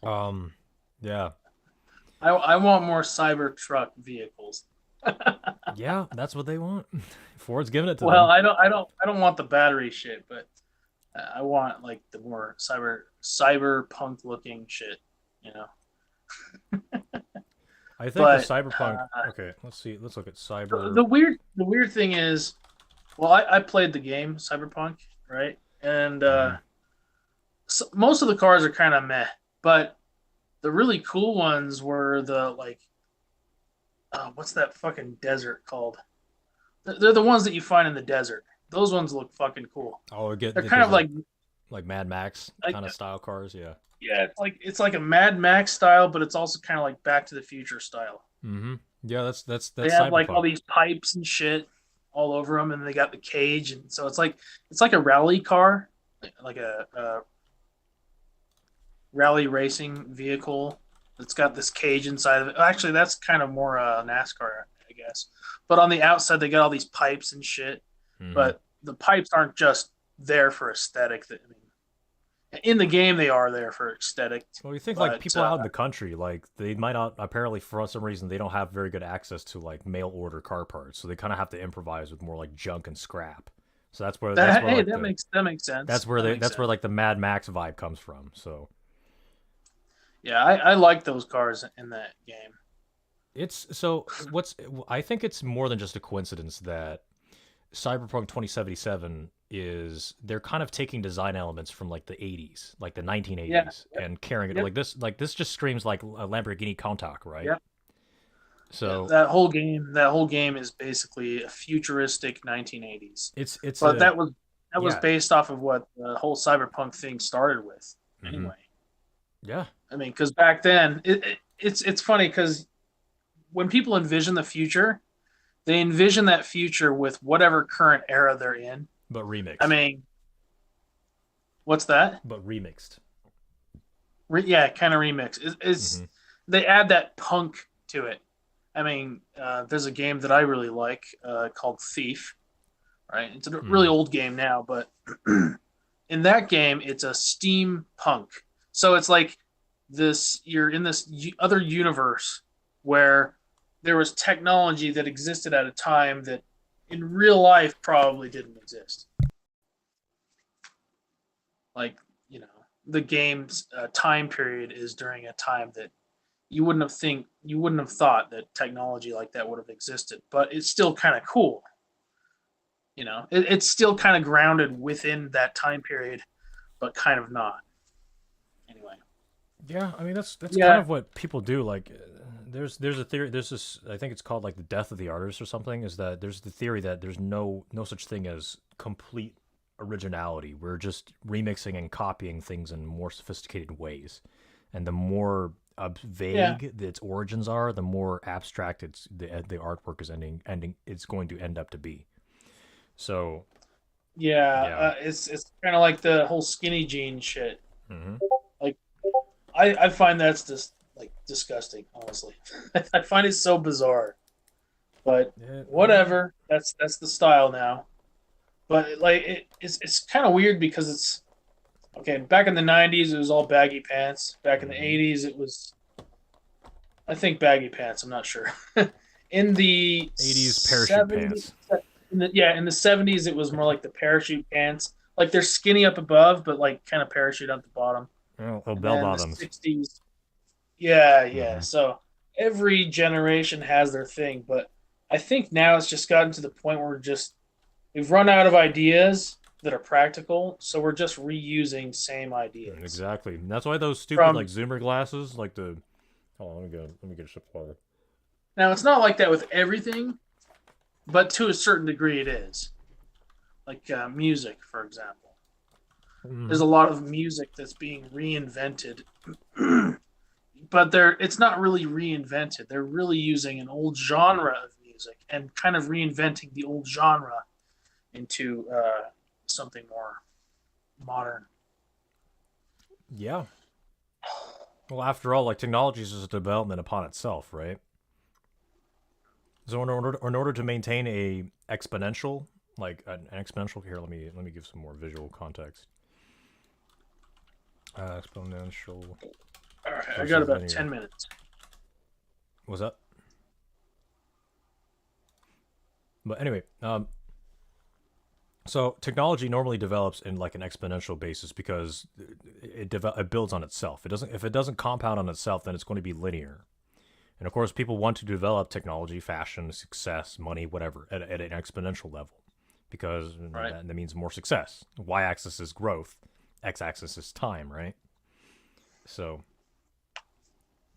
yeah. I want more Cybertruck vehicles. Yeah, that's what they want. Ford's giving it to them. Well, I don't want the battery shit, but I want like the more cyberpunk looking shit, I think the cyberpunk. Okay, let's see. Let's look at cyber. The weird thing is, well, I played the game Cyberpunk, right? And so most of the cars are kind of meh, but the really cool ones were the like, what's that fucking desert called? They're the ones that you find in the desert. Those ones look fucking cool. Oh, they're kind of like Mad Max kind of style cars, yeah. Yeah, it's like a Mad Max style, but it's also kind of like Back to the Future style. Mm-hmm. Yeah, that's. They have like all these pipes and shit all over them, and they got the cage, and so it's like a rally car, like a rally racing vehicle. It's got this cage inside of it. Actually, that's kind of more NASCAR, I guess. But on the outside, they got all these pipes and shit. Mhm. But the pipes aren't just there for aesthetic. In the game, they are there for aesthetic. Well, you think but, like people out in the country, like they might not, apparently for some reason they don't have very good access to like mail order car parts, so they kind of have to improvise with more like junk and scrap. So that's where that like, makes sense. that's where where like the Mad Max vibe comes from. So yeah, I like those cars in that game. it's I think it's more than just a coincidence that Cyberpunk 2077 is they're kind of taking design elements from like the 80s, like the 1980s, and carrying it like this just screams like a Lamborghini Countach, right? Yep. So that whole game is basically a futuristic 1980s. But that was based off of what the whole cyberpunk thing started with anyway. Yeah. I mean, because back then it's funny because when people envision the future, they envision that future with whatever current era they're in. But remixed. I mean, what's that? But remixed. Yeah, kind of remixed. They add that punk to it. I mean, there's a game that I really like called Thief. Right, it's a really old game now, but in that game, it's a steampunk. So it's like this: you're in this other universe where there was technology that existed at a time that in real life probably didn't exist. Like, the game's time period is during a time that you wouldn't have thought that technology like that would have existed, but it's still kind of cool. It's still kind of grounded within that time period, but kind of not. Anyway. Yeah, I mean that's kind of what people do. Like, there's a theory. There's this. I think it's called like the death of the artist or something. Is that there's the theory that there's no such thing as complete originality. We're just remixing and copying things in more sophisticated ways, and the more vague its origins are, the more abstract the artwork is it's going to end up to be. So it's kind of like the whole skinny jean shit. Mm-hmm. Like, I find that's just like disgusting, honestly. I find it so bizarre, but whatever. That's the style now. But like it's kind of weird because it's okay. Back in the 90s, it was all baggy pants. Back in the 80s, it was, I think, baggy pants. I'm not sure. In the 80s, parachute pants. In the 70s, it was more like the parachute pants. Like they're skinny up above, but like kind of parachute at the bottom. Oh, bell bottoms. The 60s. Yeah. So every generation has their thing, but I think now it's just gotten to the point where we've run out of ideas that are practical, so we're just reusing same ideas. Exactly. And that's why those stupid like zoomer glasses, like the let me get a sip of water. Now it's not like that with everything, but to a certain degree it is. Like music, for example. There's a lot of music that's being reinvented, but it's not really reinvented. They're really using an old genre of music and kind of reinventing the old genre into something more modern. Yeah. Well, after all, like, technology is just a development upon itself, right? So in order to maintain a exponential, like an exponential, here, let me give some more visual context. Exponential. All right, I got about 10 minutes. What's up? But anyway, so technology normally develops in like an exponential basis because it builds on itself. If it doesn't compound on itself, then it's going to be linear. And of course, people want to develop technology, fashion, success, money, whatever, at an exponential level, because that means more success. Y-axis is growth, x-axis is time, right? So,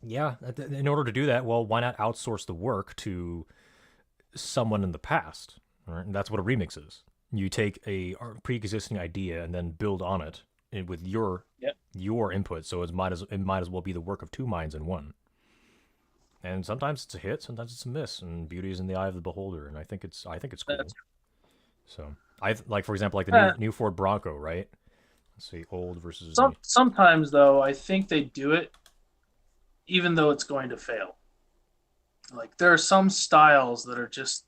yeah, in order to do that, well, why not outsource the work to someone in the past? Right? And that's what a remix is. You take a pre-existing idea and then build on it with your input. So it might as well be the work of two minds in one. And sometimes it's a hit, sometimes it's a miss, and beauty is in the eye of the beholder. And I think it's cool. That's, So like for example, like the uh, new Ford Bronco, right? Let's see, old versus new. sometimes though, I think they do it even though it's going to fail. Like there are some styles that are just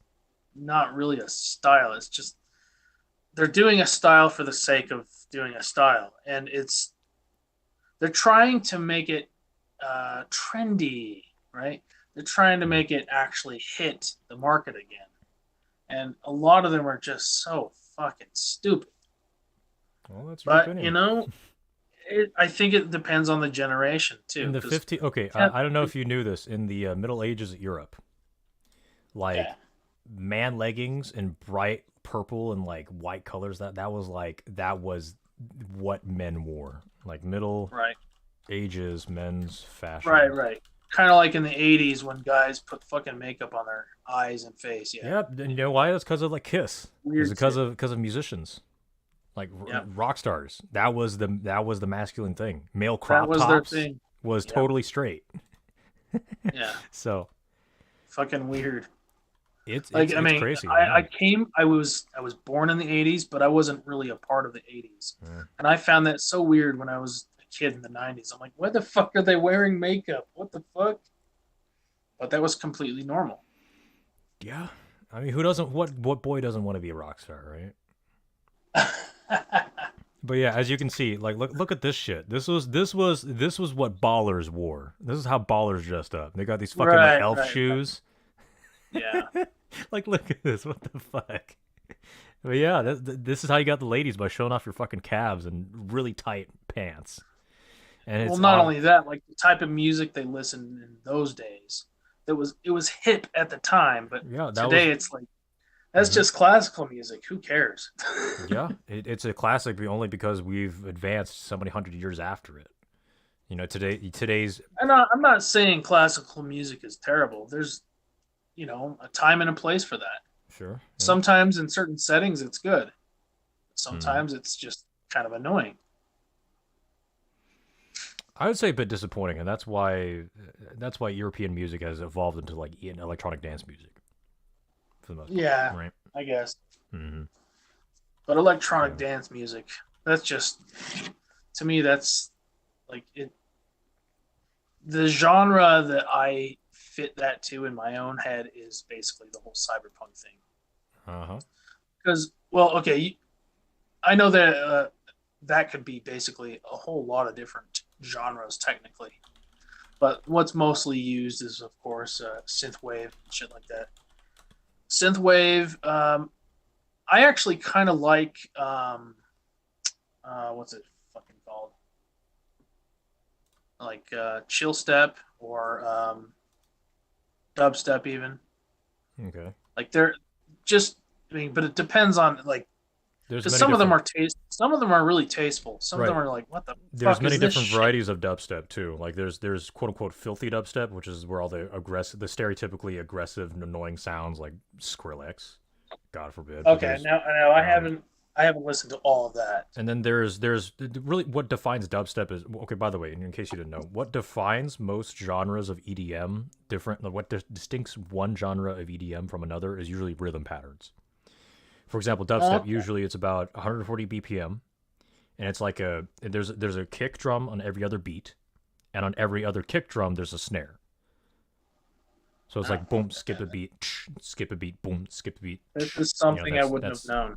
not really a style. It's just they're doing a style for the sake of doing a style, and they're trying to make it trendy, right? They're trying to make it actually hit the market again, and a lot of them are just so fucking stupid. Well, that's your But opinion. I think it depends on the generation too. In the 'Cause 50, okay, ten- I don't know if you knew this. In the Middle Ages of Europe, like yeah, man leggings in bright purple and like white colors, that was what men wore. Like Middle right, Ages men's fashion. right. Kind of like in the '80s when guys put fucking makeup on their eyes and face. Yeah, Yep, and you know why? It's because of like Kiss. It's weird shit. because of musicians, like Yeah, rock stars. That was the masculine thing. Male that crop was their tops thing. was Yeah, totally straight. yeah, So fucking weird. it's Like I it's mean, crazy. I was born in the '80s, but I wasn't really a part of the '80s, Yeah. and I found that so weird when I was a kid in the '90s. I'm like, why the fuck are they wearing makeup? What the fuck? But that was completely normal. Yeah. I mean, who doesn't? What boy doesn't want to be a rock star, right? But yeah, as you can see, like look at this shit. This was what ballers wore. This is how ballers dressed up. They got these fucking like Right, elf right, right. shoes. Yeah, Like, look at this. What the fuck? But yeah, this is how you got the ladies, by showing off your fucking calves and really tight pants. And well, it's not only that, like the type of music they listened in those days, it was hip at the time, but yeah, that was today it's like that's mhm. just classical music. Who cares? Yeah, it's a classic only because we've advanced so many hundred years after it. You know, today's I'm not saying classical music is terrible. There's a time and a place for that. sure, yeah. Sometimes in certain settings it's good. Mhm. Sometimes it's just kind of annoying. I would say a bit disappointing, and that's why European music has evolved into like electronic dance music for the most part, Yeah, right? I guess. Hmm. But electronic Yeah. dance music, that's just to me that's like it the genre that I fit that to in my own head is basically the whole cyberpunk thing. Uh huh. Because, well, okay, I know that that could be basically a whole lot of different genres technically, but what's mostly used is, of course, synthwave and shit like that. Synthwave, I actually kind of like what's it fucking called? Like chill step or dubstep even. Okay. Like they're just I mean, but it depends on like There's because many different some of them are really tasteful. Some of them right. are like, what the There's fuck many is this different shit? varieties of dubstep too. Like there's quote unquote filthy dubstep, which is where all the stereotypically aggressive and annoying sounds like Skrillex, God forbid. But Okay, there's now I know um, I haven't listened to all of that. and then there's really what defines dubstep is okay. By the way, in case you didn't know, what defines most genres of EDM different, like what distincts one genre of EDM from another is usually rhythm patterns. For example, dubstep Okay, usually it's about 140 BPM, and it's like there's a kick drum on every other beat, and on every other kick drum there's a snare. So it's oh, like boom, skip a beat, skip a beat, boom, skip a beat. this is You know, something I wouldn't have known.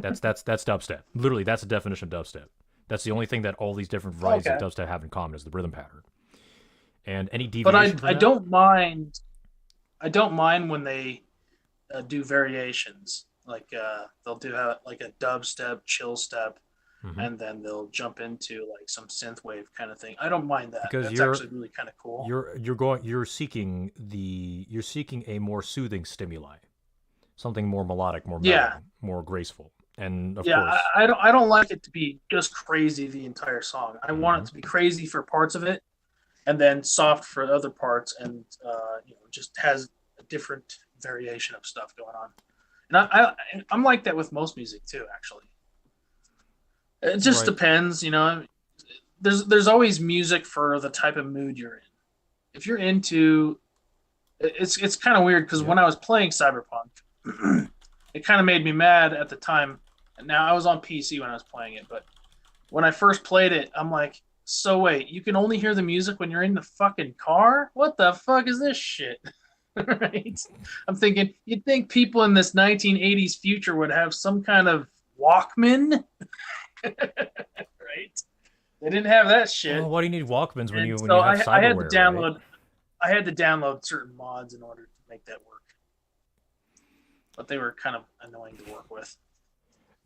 that's dubstep. Literally, that's the definition of dubstep. That's the only thing that all these different varieties of Okay, dubstep have in common is the rhythm pattern. And any but I deviation from I that, don't mind when they do variations. Like they'll do like a dubstep, chill step, hmm and then they'll jump into like some synthwave kind of thing. I don't mind that. because That's actually really kind of cool. you're seeking a more soothing stimuli, something more melodic, more Yeah, mellow, more graceful, and of yeah. course, I don't like it to be just crazy the entire song. I want hmm it to be crazy for parts of it, and then soft for other parts, and just has a different variation of stuff going on. And I'm like that with most music too. Actually, it just right. depends. There's always music for the type of mood you're in. If you're into it's kind of weird because when I was playing Cyberpunk, it kind of made me mad at the time. Now I was on PC when I was playing it, but when I first played it, I'm like, so wait, you can only hear the music when you're in the fucking car? What the fuck is this shit? Right? I'm thinking, you'd think people in this 1980s future would have some kind of Walkman, right? They didn't have that shit. Well, why do you need Walkmans when And you so have I had to cyberware, download right? I had to download certain mods in order to make that work. But they were kind of annoying to work with.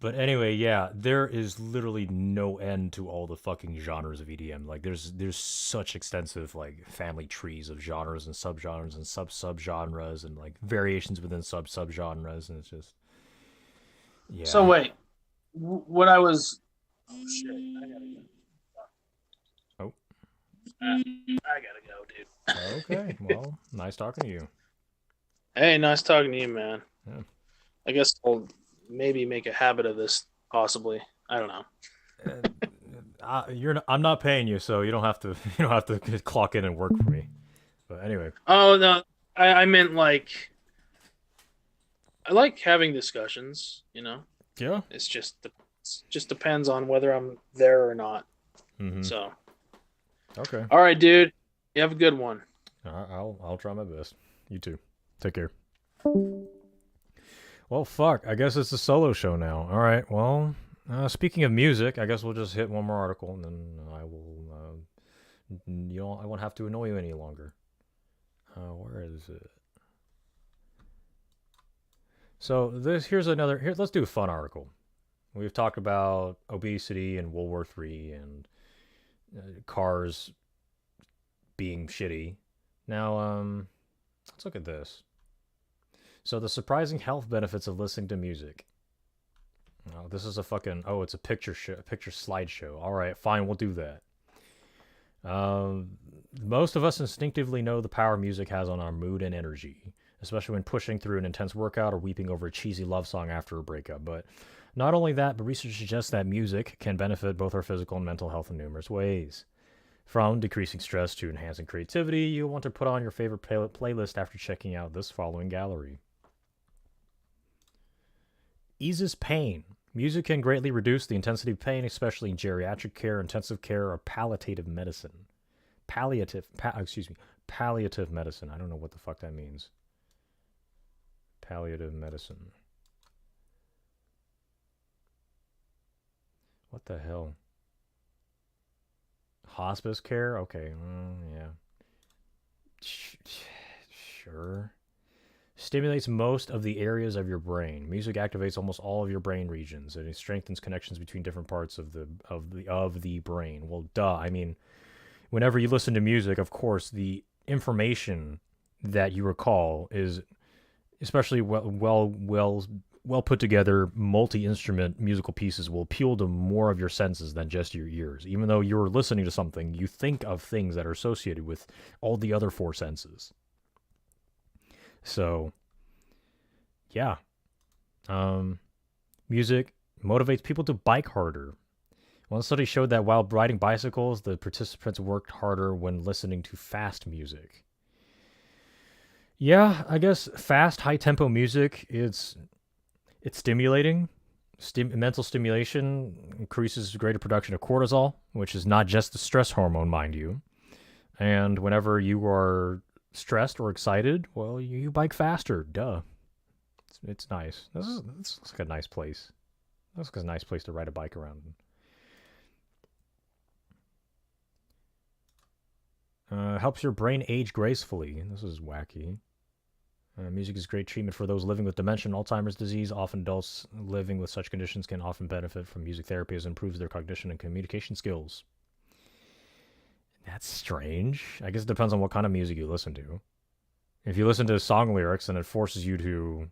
But anyway, yeah, there is literally no end to all the fucking genres of EDM. Like, there's such extensive like family trees of genres and subgenres and subgenres and like variations within subgenres, and it's just So yeah. wait, what I was oh shit, I gotta go. Oh, I gotta go, okay. dude. Well, nice talking to you. Hey, nice talking to you, man. Yeah. I guess I'll maybe make a habit of this, possibly. I don't know. I'm not paying you, so you don't have to you don't have to clock in and work for me. But anyway, Oh no, I meant like I like having discussions. yeah. Just depends on whether I'm there or not. Mm-hmm. So, Okay. all right, dude. You have a good one. I'll try my best. You too. Take care. Well, fuck. I guess it's a solo show now. All right. Well, speaking of music, I guess we'll just hit one more article, and then I will. I won't have to annoy you any longer. Where is it? So here's another. Here, let's do a fun article. We've talked about obesity and World War III and cars being shitty. Now, let's look at this. So the surprising health benefits of listening to music. Oh, this is a fucking it's a picture slideshow. All right, fine, we'll do that. Most of us instinctively know the power music has on our mood and energy, especially when pushing through an intense workout or weeping over a cheesy love song after a breakup. But not only that, but research suggests that music can benefit both our physical and mental health in numerous ways. From decreasing stress to enhancing creativity, you'll want to put on your favorite playlist after checking out this following gallery. Eases pain. Music can greatly reduce the intensity of pain, especially in geriatric care, intensive care, or palliative medicine. Palliative medicine. I don't know what the fuck that means. Palliative medicine. What the hell? Hospice care? Okay, yeah. Sure. Stimulates most of the areas of your brain. Music activates almost all of your brain regions, and it strengthens connections between different parts of the brain. Well, duh. I mean, whenever you listen to music, of course, the information that you recall is, especially well put together multi-instrument musical pieces, will appeal to more of your senses than just your ears. Even though you're listening to something, you think of things that are associated with all the other four senses. So, yeah. Music motivates people to bike harder. One study showed that while riding bicycles, the participants worked harder when listening to fast music. Yeah, I guess fast, high-tempo music, it's stimulating. Mental stimulation increases greater production of cortisol, which is not just the stress hormone, mind you. And whenever you are stressed or excited, well, you bike faster. Duh. It's nice. This looks like a nice place. This looks like a nice place to ride a bike around. Helps your brain age gracefully. This is wacky. Music is great treatment for those living with dementia and Alzheimer's disease. Often adults living with such conditions can often benefit from music therapy as it improves their cognition and communication skills. That's strange. I guess it depends on what kind of music you listen to. If you listen to song lyrics, then it forces you to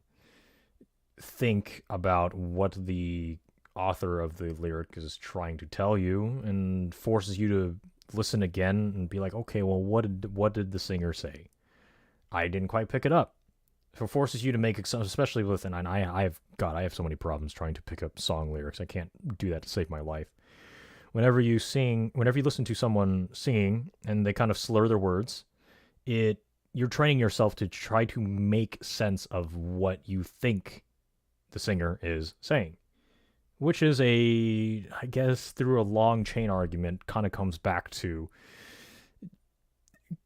think about what the author of the lyric is trying to tell you, and forces you to listen again and be like, okay, well, what did the singer say? I didn't quite pick it up. So it forces you to make, especially with, and I have so many problems trying to pick up song lyrics. I can't do that to save my life. Whenever you listen to someone singing and they kind of slur their words, it you're training yourself to try to make sense of what you think the singer is saying, which is I guess through a long chain argument, kind of comes back to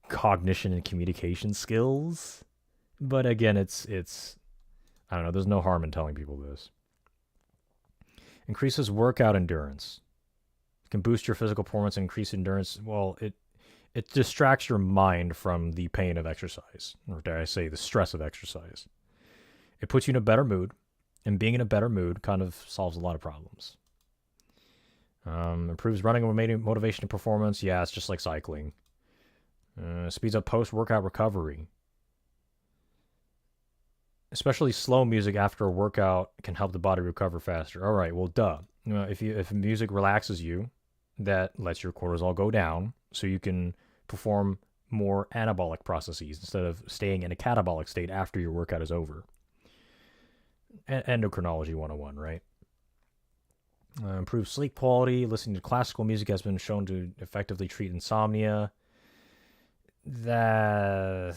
cognition and communication skills. But again, it's I don't know, there's no harm in telling people this. Increases workout endurance. It can boost your physical performance and increase endurance. Well, it distracts your mind from the pain of exercise, or dare I say, the stress of exercise. It puts you in a better mood, and being in a better mood kind of solves a lot of problems. Improves running and motivation and performance. Yeah, it's just like cycling. Speeds up post-workout recovery. Especially slow music after a workout can help the body recover faster. All right, well, duh. If music relaxes you, that lets your cortisol go down, so you can perform more anabolic processes instead of staying in a catabolic state after your workout is over. Endocrinology 101, right? Improve sleep quality. Listening to classical music has been shown to effectively treat insomnia. They're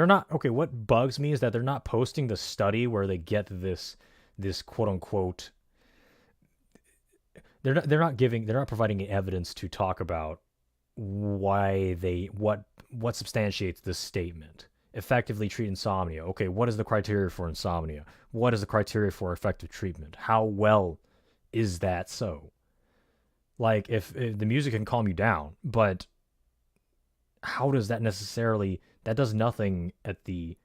not okay. What bugs me is that they're not posting the study where they get this quote unquote. They're not providing evidence to talk about why what substantiates this statement. Effectively treat insomnia. Okay, what is the criteria for insomnia? What is the criteria for effective treatment? How well is that so? Like, if the music can calm you down, but how does that necessarily? That does nothing at the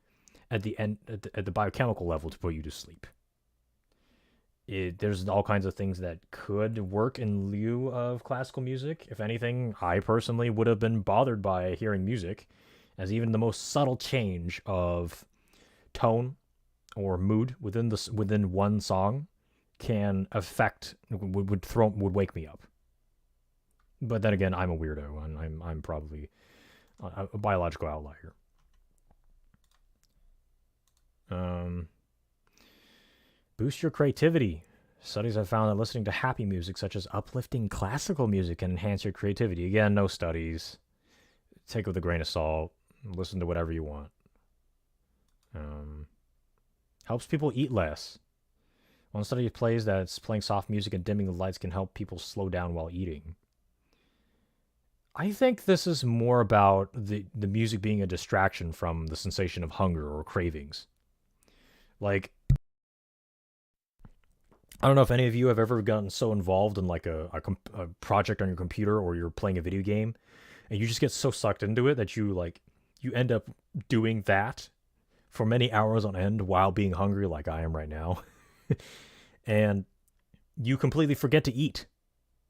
biochemical level to put you to sleep. There's all kinds of things that could work in lieu of classical music. If anything, I personally would have been bothered by hearing music, as even the most subtle change of tone or mood within one song can affect would wake me up. But then again, I'm a weirdo, and I'm probably a biological outlier. Boost your creativity. Studies have found that listening to happy music, such as uplifting classical music, can enhance your creativity. Again, no studies. Take it with a grain of salt. Listen to whatever you want. Helps people eat less. One study plays that it's playing soft music and dimming the lights can help people slow down while eating. I think this is more about the music being a distraction from the sensation of hunger or cravings. Like, I don't know if any of you have ever gotten so involved in like a project on your computer, or you're playing a video game, and you just get so sucked into it that you end up doing that for many hours on end while being hungry, like I am right now. And you completely forget to eat.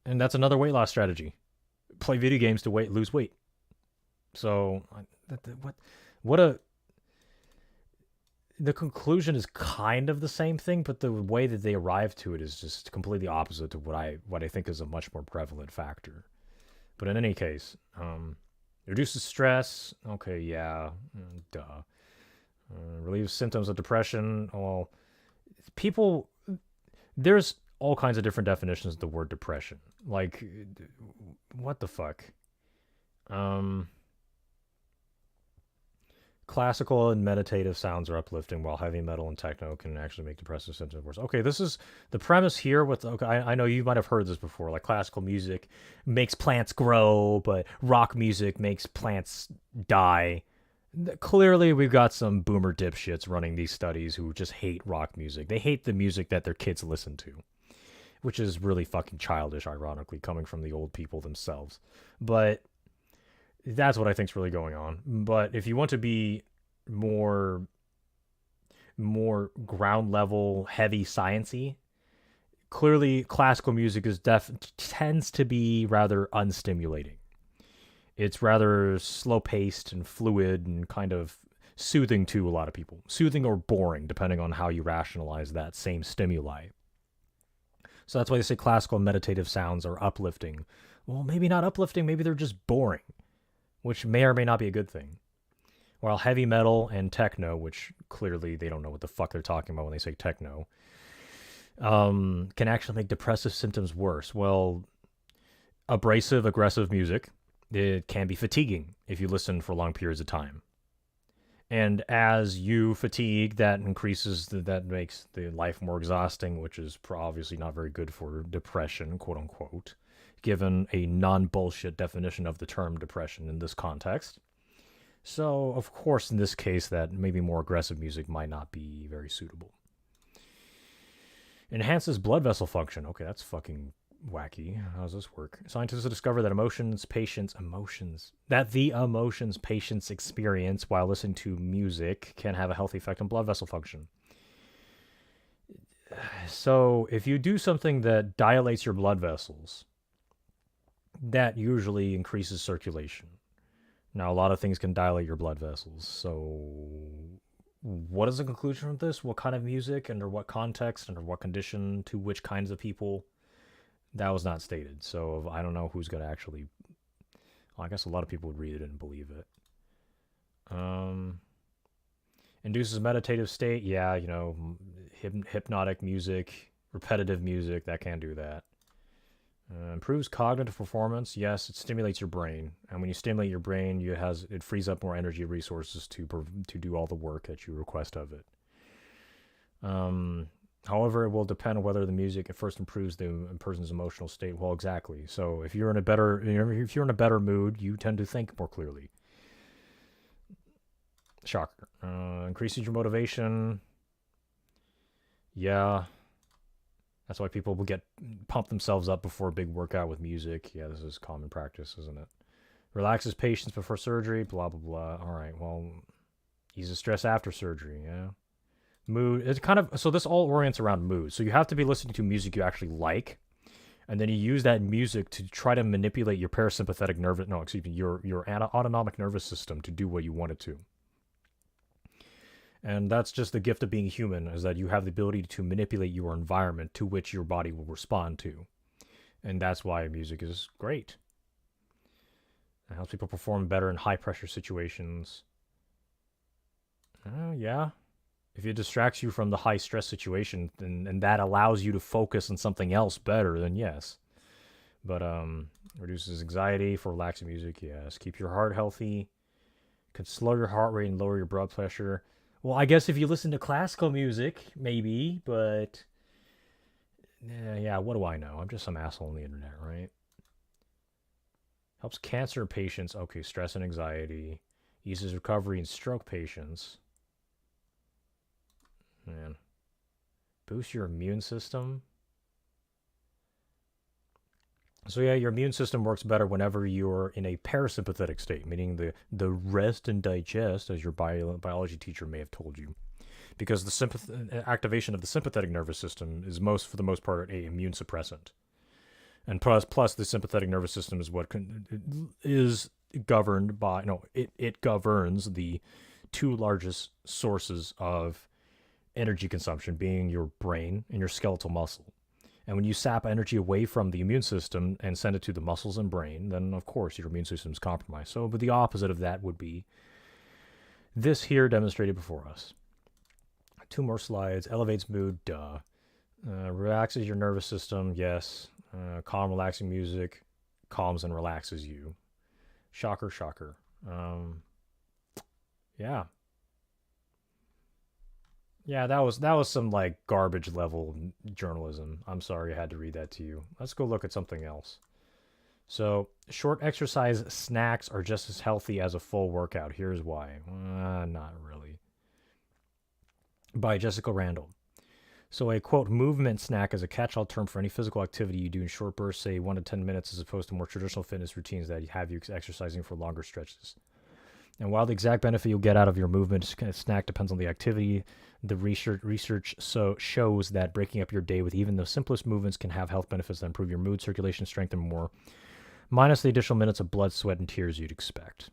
And that's another weight loss strategy. Play video games to lose weight. So the conclusion is kind of the same thing, but the way that they arrive to it is just completely opposite to what I think is a much more prevalent factor. But in any case, reduces stress. Okay, yeah, duh. Relieves symptoms of depression. Well, there's all kinds of different definitions of the word depression. Like, what the fuck? Classical and meditative sounds are uplifting, while heavy metal and techno can actually make depressive symptoms worse. Okay, this is the premise here with, okay, I know you might have heard this before, like classical music makes plants grow, but rock music makes plants die. Clearly, we've got some boomer dipshits running these studies who just hate rock music. They hate the music that their kids listen to, which is really fucking childish, ironically, coming from the old people themselves. But that's what I think's really going on. But if you want to be more ground level, heavy sciencey, clearly classical music tends to be rather unstimulating. It's rather slow paced and fluid and kind of soothing to a lot of people. Soothing or boring, depending on how you rationalize that same stimuli. So that's why they say classical and meditative sounds are uplifting. Well, maybe not uplifting, maybe they're just boring, which may or may not be a good thing. While heavy metal and techno, which clearly they don't know what the fuck they're talking about when they say techno, can actually make depressive symptoms worse. Well, abrasive, aggressive music It can be fatiguing if you listen for long periods of time. And as you fatigue, that that makes the life more exhausting, which is obviously not very good for depression, quote unquote, given a non-bullshit definition of the term depression in this context. So, of course, in this case, that maybe more aggressive music might not be very suitable. Enhances blood vessel function. Okay, that's fucking wacky. How does this work? Scientists have discovered that the emotions patients experience while listening to music can have a healthy effect on blood vessel function. So, if you do something that dilates your blood vessels, that usually increases circulation. Now, a lot of things can dilate your blood vessels. So, what is the conclusion of this? What kind of music, under what context, under what condition, to which kinds of people? That was not stated. So, I don't know who's going to actually. Well, I guess a lot of people would read it and believe it. Induces meditative state. Yeah, you know, hypnotic music, repetitive music, that can do that. Improves cognitive performance. Yes, it stimulates your brain, and when you stimulate your brain, it frees up more energy resources to do all the work that you request of it. However, it will depend on whether the music at first improves the person's emotional state. Well, exactly. So if you're in a better mood, you tend to think more clearly. Shocker. Increases your motivation. Yeah. That's why people will pump themselves up before a big workout with music. Yeah, this is common practice, isn't it? Relaxes patients before surgery, blah, blah, blah. All right, well, eases stress after surgery, yeah. Mood, it's kind of, so this all orients around mood. So you have to be listening to music you actually like, and then you use that music to try to manipulate your your autonomic nervous system to do what you want it to. And that's just the gift of being human, is that you have the ability to manipulate your environment to which your body will respond to. And that's why music is great. It helps people perform better in high-pressure situations. Yeah. If it distracts you from the high-stress situation, and that allows you to focus on something else better, then yes. But reduces anxiety for relaxing music, yes. Keep your heart healthy. Can slow your heart rate and lower your blood pressure. Well, I guess if you listen to classical music, maybe, but yeah, what do I know? I'm just some asshole on the internet, right? Helps cancer patients. Okay, stress and anxiety. Eases recovery in stroke patients. Man. Boost your immune system. So yeah, your immune system works better whenever you're in a parasympathetic state, meaning the rest and digest, as your biology teacher may have told you, because the activation of the sympathetic nervous system is for the most part, a immune suppressant, and plus the sympathetic nervous system is what is governed by it governs the two largest sources of energy consumption, being your brain and your skeletal muscle. And when you sap energy away from the immune system and send it to the muscles and brain, then of course your immune system is compromised. So, but the opposite of that would be this here demonstrated before us. 2 more slides. Elevates mood, duh. Relaxes your nervous system, yes. Calm, relaxing music calms and relaxes you. Shocker, shocker. Yeah. Yeah, that was some like garbage level journalism. I'm sorry I had to read that to you. Let's go look at something else. So, short exercise snacks are just as healthy as a full workout. Here's why. Not really. By Jessica Randall. So, a quote, movement snack is a catch-all term for any physical activity you do in short bursts, say 1 to 10 minutes, as opposed to more traditional fitness routines that have you exercising for longer stretches. And while the exact benefit you'll get out of your movement snack depends on the activity, the research shows that breaking up your day with even the simplest movements can have health benefits that improve your mood, circulation, strength, and more, minus the additional minutes of blood, sweat, and tears you'd expect.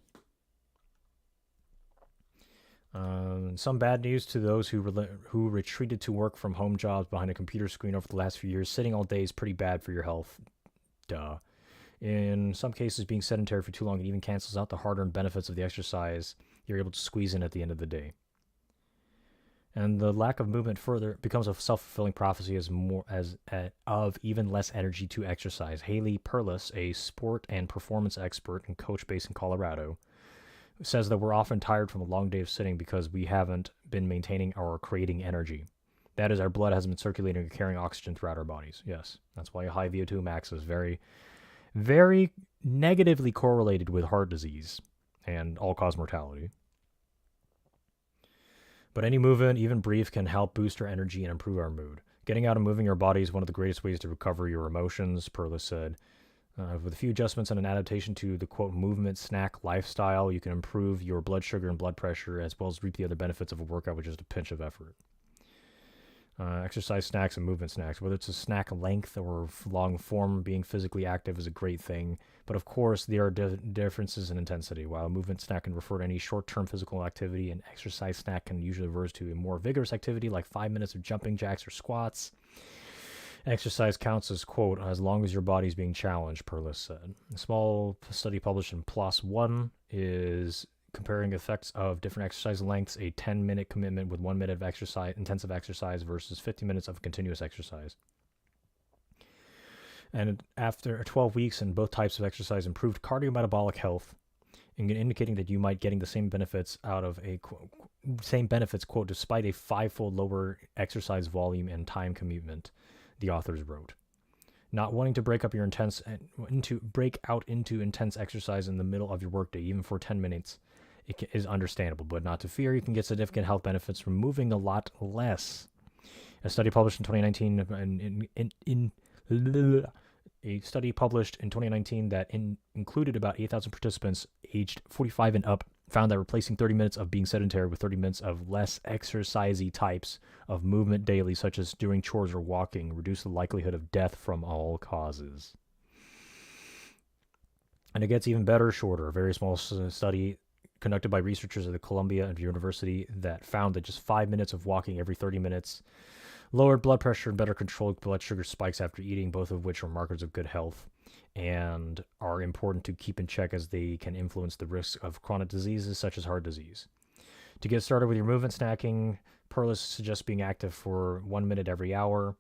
Some bad news to those who retreated to work from home jobs behind a computer screen over the last few years. Sitting all day is pretty bad for your health. Duh. In some cases, being sedentary for too long even cancels out the hard-earned benefits of the exercise you're able to squeeze in at the end of the day. And the lack of movement further becomes a self-fulfilling prophecy of even less energy to exercise. Haley Perlis, a sport and performance expert and coach based in Colorado, says that we're often tired from a long day of sitting because we haven't been maintaining or creating energy. That is, our blood hasn't been circulating and carrying oxygen throughout our bodies. Yes, that's why a high VO2 max is very, very negatively correlated with heart disease and all-cause mortality. But any movement, even brief, can help boost our energy and improve our mood. Getting out and moving your body is one of the greatest ways to recover your emotions, Perlis said. With a few adjustments and an adaptation to the, quote, movement snack lifestyle, you can improve your blood sugar and blood pressure, as well as reap the other benefits of a workout with just a pinch of effort. Exercise snacks and movement snacks, whether it's a snack length or long form, being physically active is a great thing. But of course, there are differences in intensity. While a movement snack can refer to any short-term physical activity, an exercise snack can usually refer to a more vigorous activity like 5 minutes of jumping jacks or squats. Exercise counts as, quote, as long as your body's being challenged, Perlis said. A small study published in PLOS ONE is comparing effects of different exercise lengths, a 10-minute commitment with 1 minute of exercise, intensive exercise versus 50 minutes of continuous exercise. And after 12 weeks in both types of exercise improved cardiometabolic health, indicating that you might getting the same benefits out of quote, despite a 5-fold lower exercise volume and time commitment, the authors wrote. Not wanting to break out into intense exercise in the middle of your workday, even for 10 minutes, is understandable, but not to fear. You can get significant health benefits from moving a lot less. A study published in 2019 that included about 8,000 participants aged 45 and up found that replacing 30 minutes of being sedentary with 30 minutes of less exercisey types of movement daily, such as doing chores or walking, reduced the likelihood of death from all causes. And it gets even better, shorter. A very small study conducted by researchers at the Columbia University that found that just 5 minutes of walking every 30 minutes lowered blood pressure and better controlled blood sugar spikes after eating, both of which are markers of good health and are important to keep in check as they can influence the risk of chronic diseases such as heart disease. To get started with your movement snacking, Perlis suggests being active for 1 minute every hour.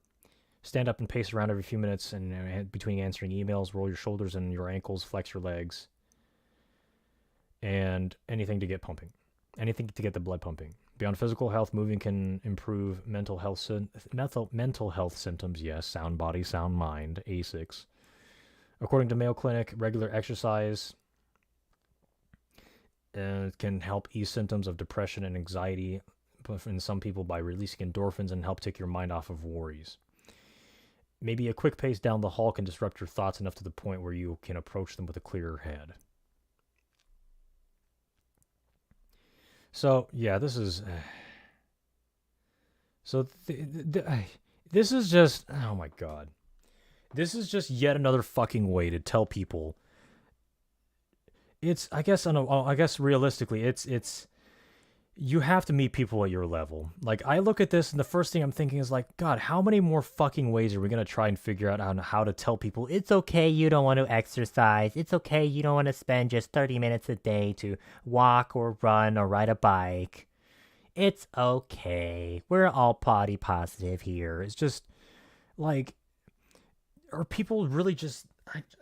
Stand up and pace around every few minutes, and between answering emails, roll your shoulders and your ankles, flex your legs, and anything to get pumping. Anything to get the blood pumping. Beyond physical health, moving can improve mental health symptoms. Yes, sound body, sound mind, AVC'S. According to Mayo Clinic, regular exercise can help ease symptoms of depression and anxiety in some people by releasing endorphins and help take your mind off of worries. Maybe a quick pace down the hall can disrupt your thoughts enough to the point where you can approach them with a clearer head. So, yeah, this is... this is just... Oh, my God. This is just yet another fucking way to tell people... I guess realistically, it's... You have to meet people at your level. Like, I look at this, and the first thing I'm thinking is like, God, how many more fucking ways are we going to try and figure out how to tell people, it's okay you don't want to exercise, it's okay you don't want to spend just 30 minutes a day to walk or run or ride a bike. It's okay. We're all body positive here. It's just, like, are people really just...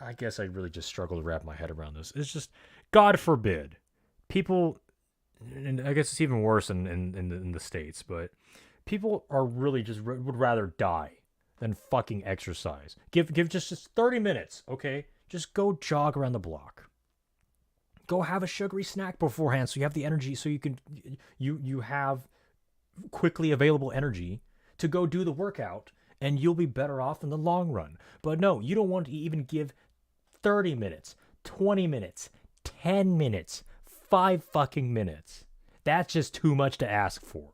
I guess I really just struggle to wrap my head around this. It's just, God forbid, people... And I guess it's even worse in the States, but people are really just would rather die than fucking exercise. Give just 30 minutes, okay? Just go jog around the block. Go have a sugary snack beforehand so you have the energy, so you have quickly available energy to go do the workout, and you'll be better off in the long run. But no, you don't want to even give 30 minutes, 20 minutes, 10 minutes, 5 fucking minutes. That's just too much to ask for.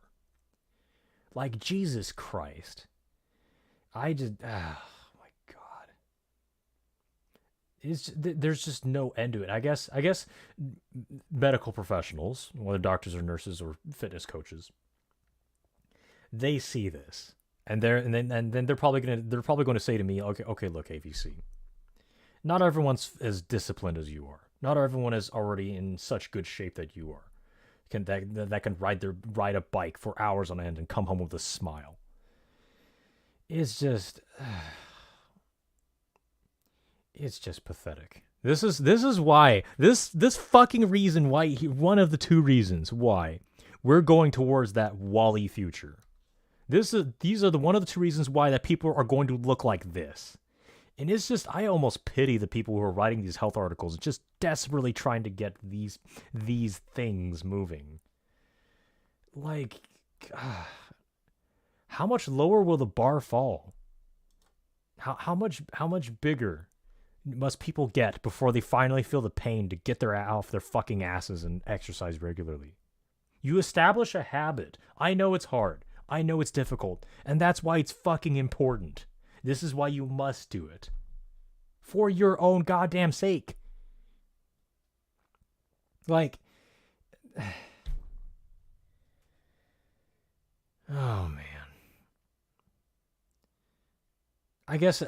Like, Jesus Christ. Oh my God. There's just no end to it. I guess medical professionals, whether doctors or nurses or fitness coaches, they see this. And then they're probably going to say to me, okay, look, AVC. Not everyone's as disciplined as you are. Not everyone is already in such good shape that you are. that can ride a bike for hours on end and come home with a smile. It's just pathetic. This is why this fucking reason why one of the two reasons why we're going towards that WALL-E future. These are one of the two reasons why that people are going to look like this. And it's just, I almost pity the people who are writing these health articles, just desperately trying to get these things moving. Like, how much lower will the bar fall? How much bigger must people get before they finally feel the pain to get their off their fucking asses and exercise regularly? You establish a habit. I know it's hard. I know it's difficult. And that's why it's fucking important. This is why you must do it. For your own goddamn sake. Like, oh man. I guess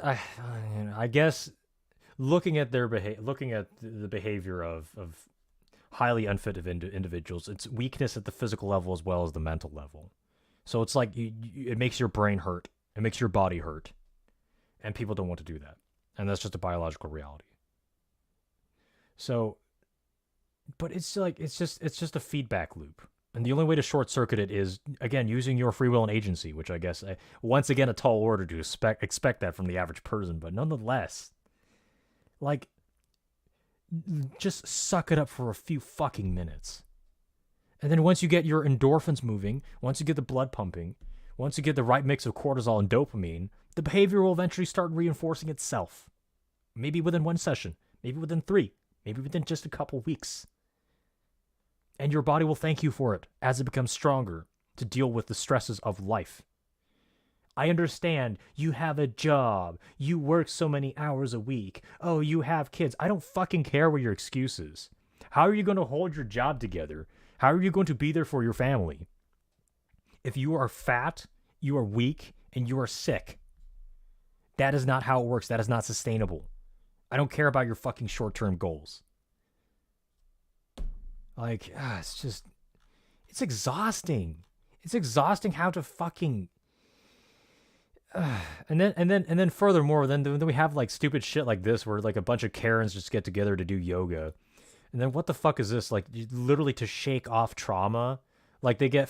looking at the behavior of highly unfit individuals, it's weakness at the physical level as well as the mental level. So it's like it makes your brain hurt. It makes your body hurt. And people don't want to do that. And that's just a biological reality. So, but it's just a feedback loop. And the only way to short circuit it is, again, using your free will and agency, which I guess, once again, a tall order to expect that from the average person. But nonetheless, like, just suck it up for a few fucking minutes. And then once you get your endorphins moving, once you get the blood pumping, once you get the right mix of cortisol and dopamine, the behavior will eventually start reinforcing itself. Maybe within one session, maybe within 3, maybe within just a couple weeks. And your body will thank you for it as it becomes stronger to deal with the stresses of life. I understand you have a job. You work so many hours a week. Oh, you have kids. I don't fucking care what your excuse is. How are you going to hold your job together? How are you going to be there for your family? If you are fat, you are weak, and you are sick, that is not how it works. That is not sustainable. I don't care about your fucking short-term goals. Like, it's exhausting. It's exhausting how to fucking... And then furthermore, then we have like stupid shit like this where like a bunch of Karens just get together to do yoga. And then what the fuck is this? Like, literally to shake off trauma. Like they get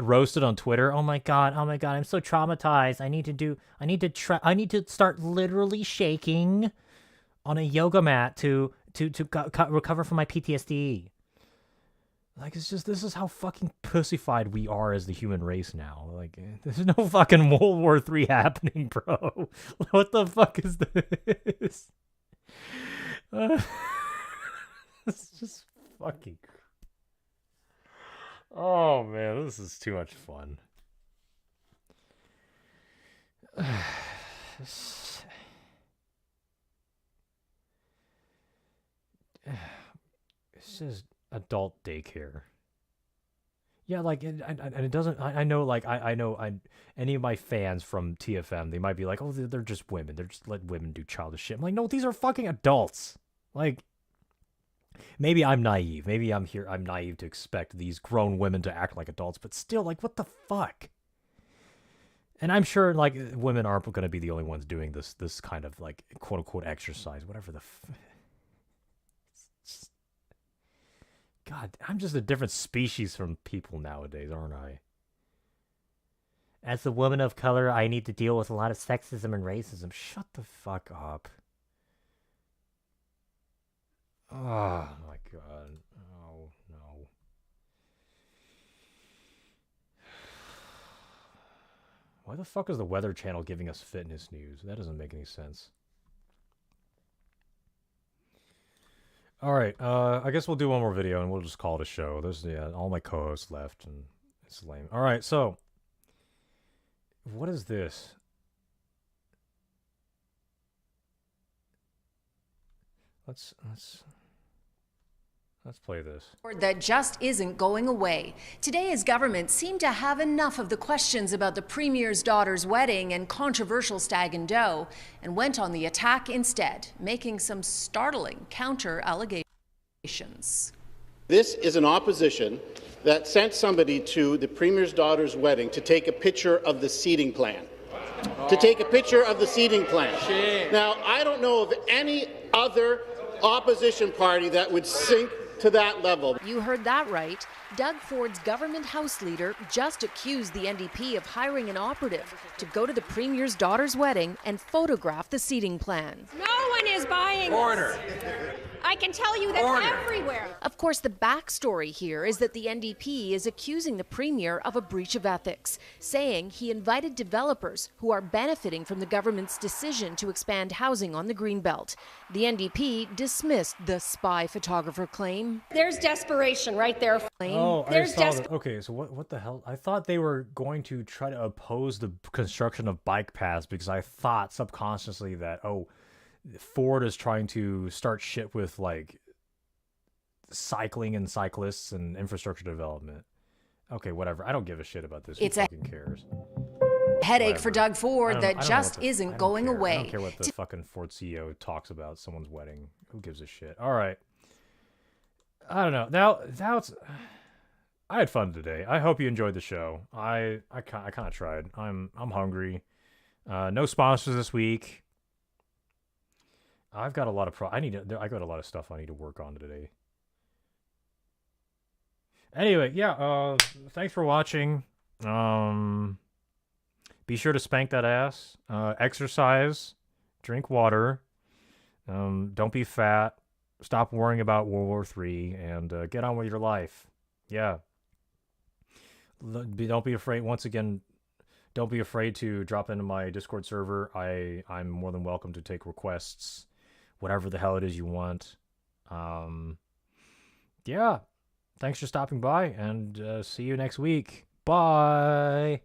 roasted on Twitter. Oh my god, I'm so traumatized. I need to start literally shaking on a yoga mat to recover from my PTSD. Like, it's just, this is how fucking pussified we are as the human race now. Like, there's no fucking World War III happening, bro. What the fuck is this? It's just fucking... Oh, man, this is too much fun. It's just adult daycare. Yeah, like, and it doesn't... I know any of my fans from TFM, they might be like, oh, they're just women. They're just let women do childish shit. I'm like, no, these are fucking adults. Like... Maybe I'm naive. Maybe I'm naive to expect these grown women to act like adults, but still, like, what the fuck? And I'm sure, like, women aren't going to be the only ones doing this kind of, like, quote-unquote exercise, whatever the God, I'm just a different species from people nowadays, aren't I? As a woman of color, I need to deal with a lot of sexism and racism. Shut the fuck up. Oh my god. Oh no. Why the fuck is the Weather Channel giving us fitness news? That doesn't make any sense. Alright, I guess we'll do one more video and we'll just call it a show. There's all my co-hosts left and it's lame. Alright, so what is this? Let's play this. That just isn't going away. Today, his government seemed to have enough of the questions about the premier's daughter's wedding and controversial stag and doe, and went on the attack instead, making some startling counter allegations. This is an opposition that sent somebody to the Premier's daughter's wedding to take a picture of the seating plan. To take a picture of the seating plan. Now, I don't know of any other opposition party that would sink to that level. You heard that right. Doug Ford's government House leader just accused the NDP of hiring an operative to go to the Premier's daughter's wedding and photograph the seating plan. No one is buying Order. I can tell you that's everywhere. Of course, the backstory here is that the NDP is accusing the Premier of a breach of ethics, saying he invited developers who are benefiting from the government's decision to expand housing on the Greenbelt. The NDP dismissed the spy photographer claim. There's desperation right there. Oh, I There's saw that. Okay, so what the hell? I thought they were going to try to oppose the construction of bike paths because I thought subconsciously that, Ford is trying to start shit with like cycling and cyclists and infrastructure development. Okay, whatever. I don't give a shit about this. It's Who fucking cares? Headache Whatever. for Doug Ford that just isn't going I away. don't care what the fucking Ford CEO talks about someone's wedding. Who gives a shit? All right. I don't know. Now it's. I had fun today. I hope you enjoyed the show. I kind of tried. I'm hungry. No sponsors this week. I've got a lot of I got a lot of stuff I need to work on today. Anyway, yeah, thanks for watching. Be sure to spank that ass. Exercise, drink water. Don't be fat. Stop worrying about World War III and get on with your life. Yeah. Don't be afraid. Once again, don't be afraid to drop into my Discord server. I'm more than welcome to take requests. Whatever the hell it is you want. Yeah. Thanks for stopping by, and see you next week. Bye.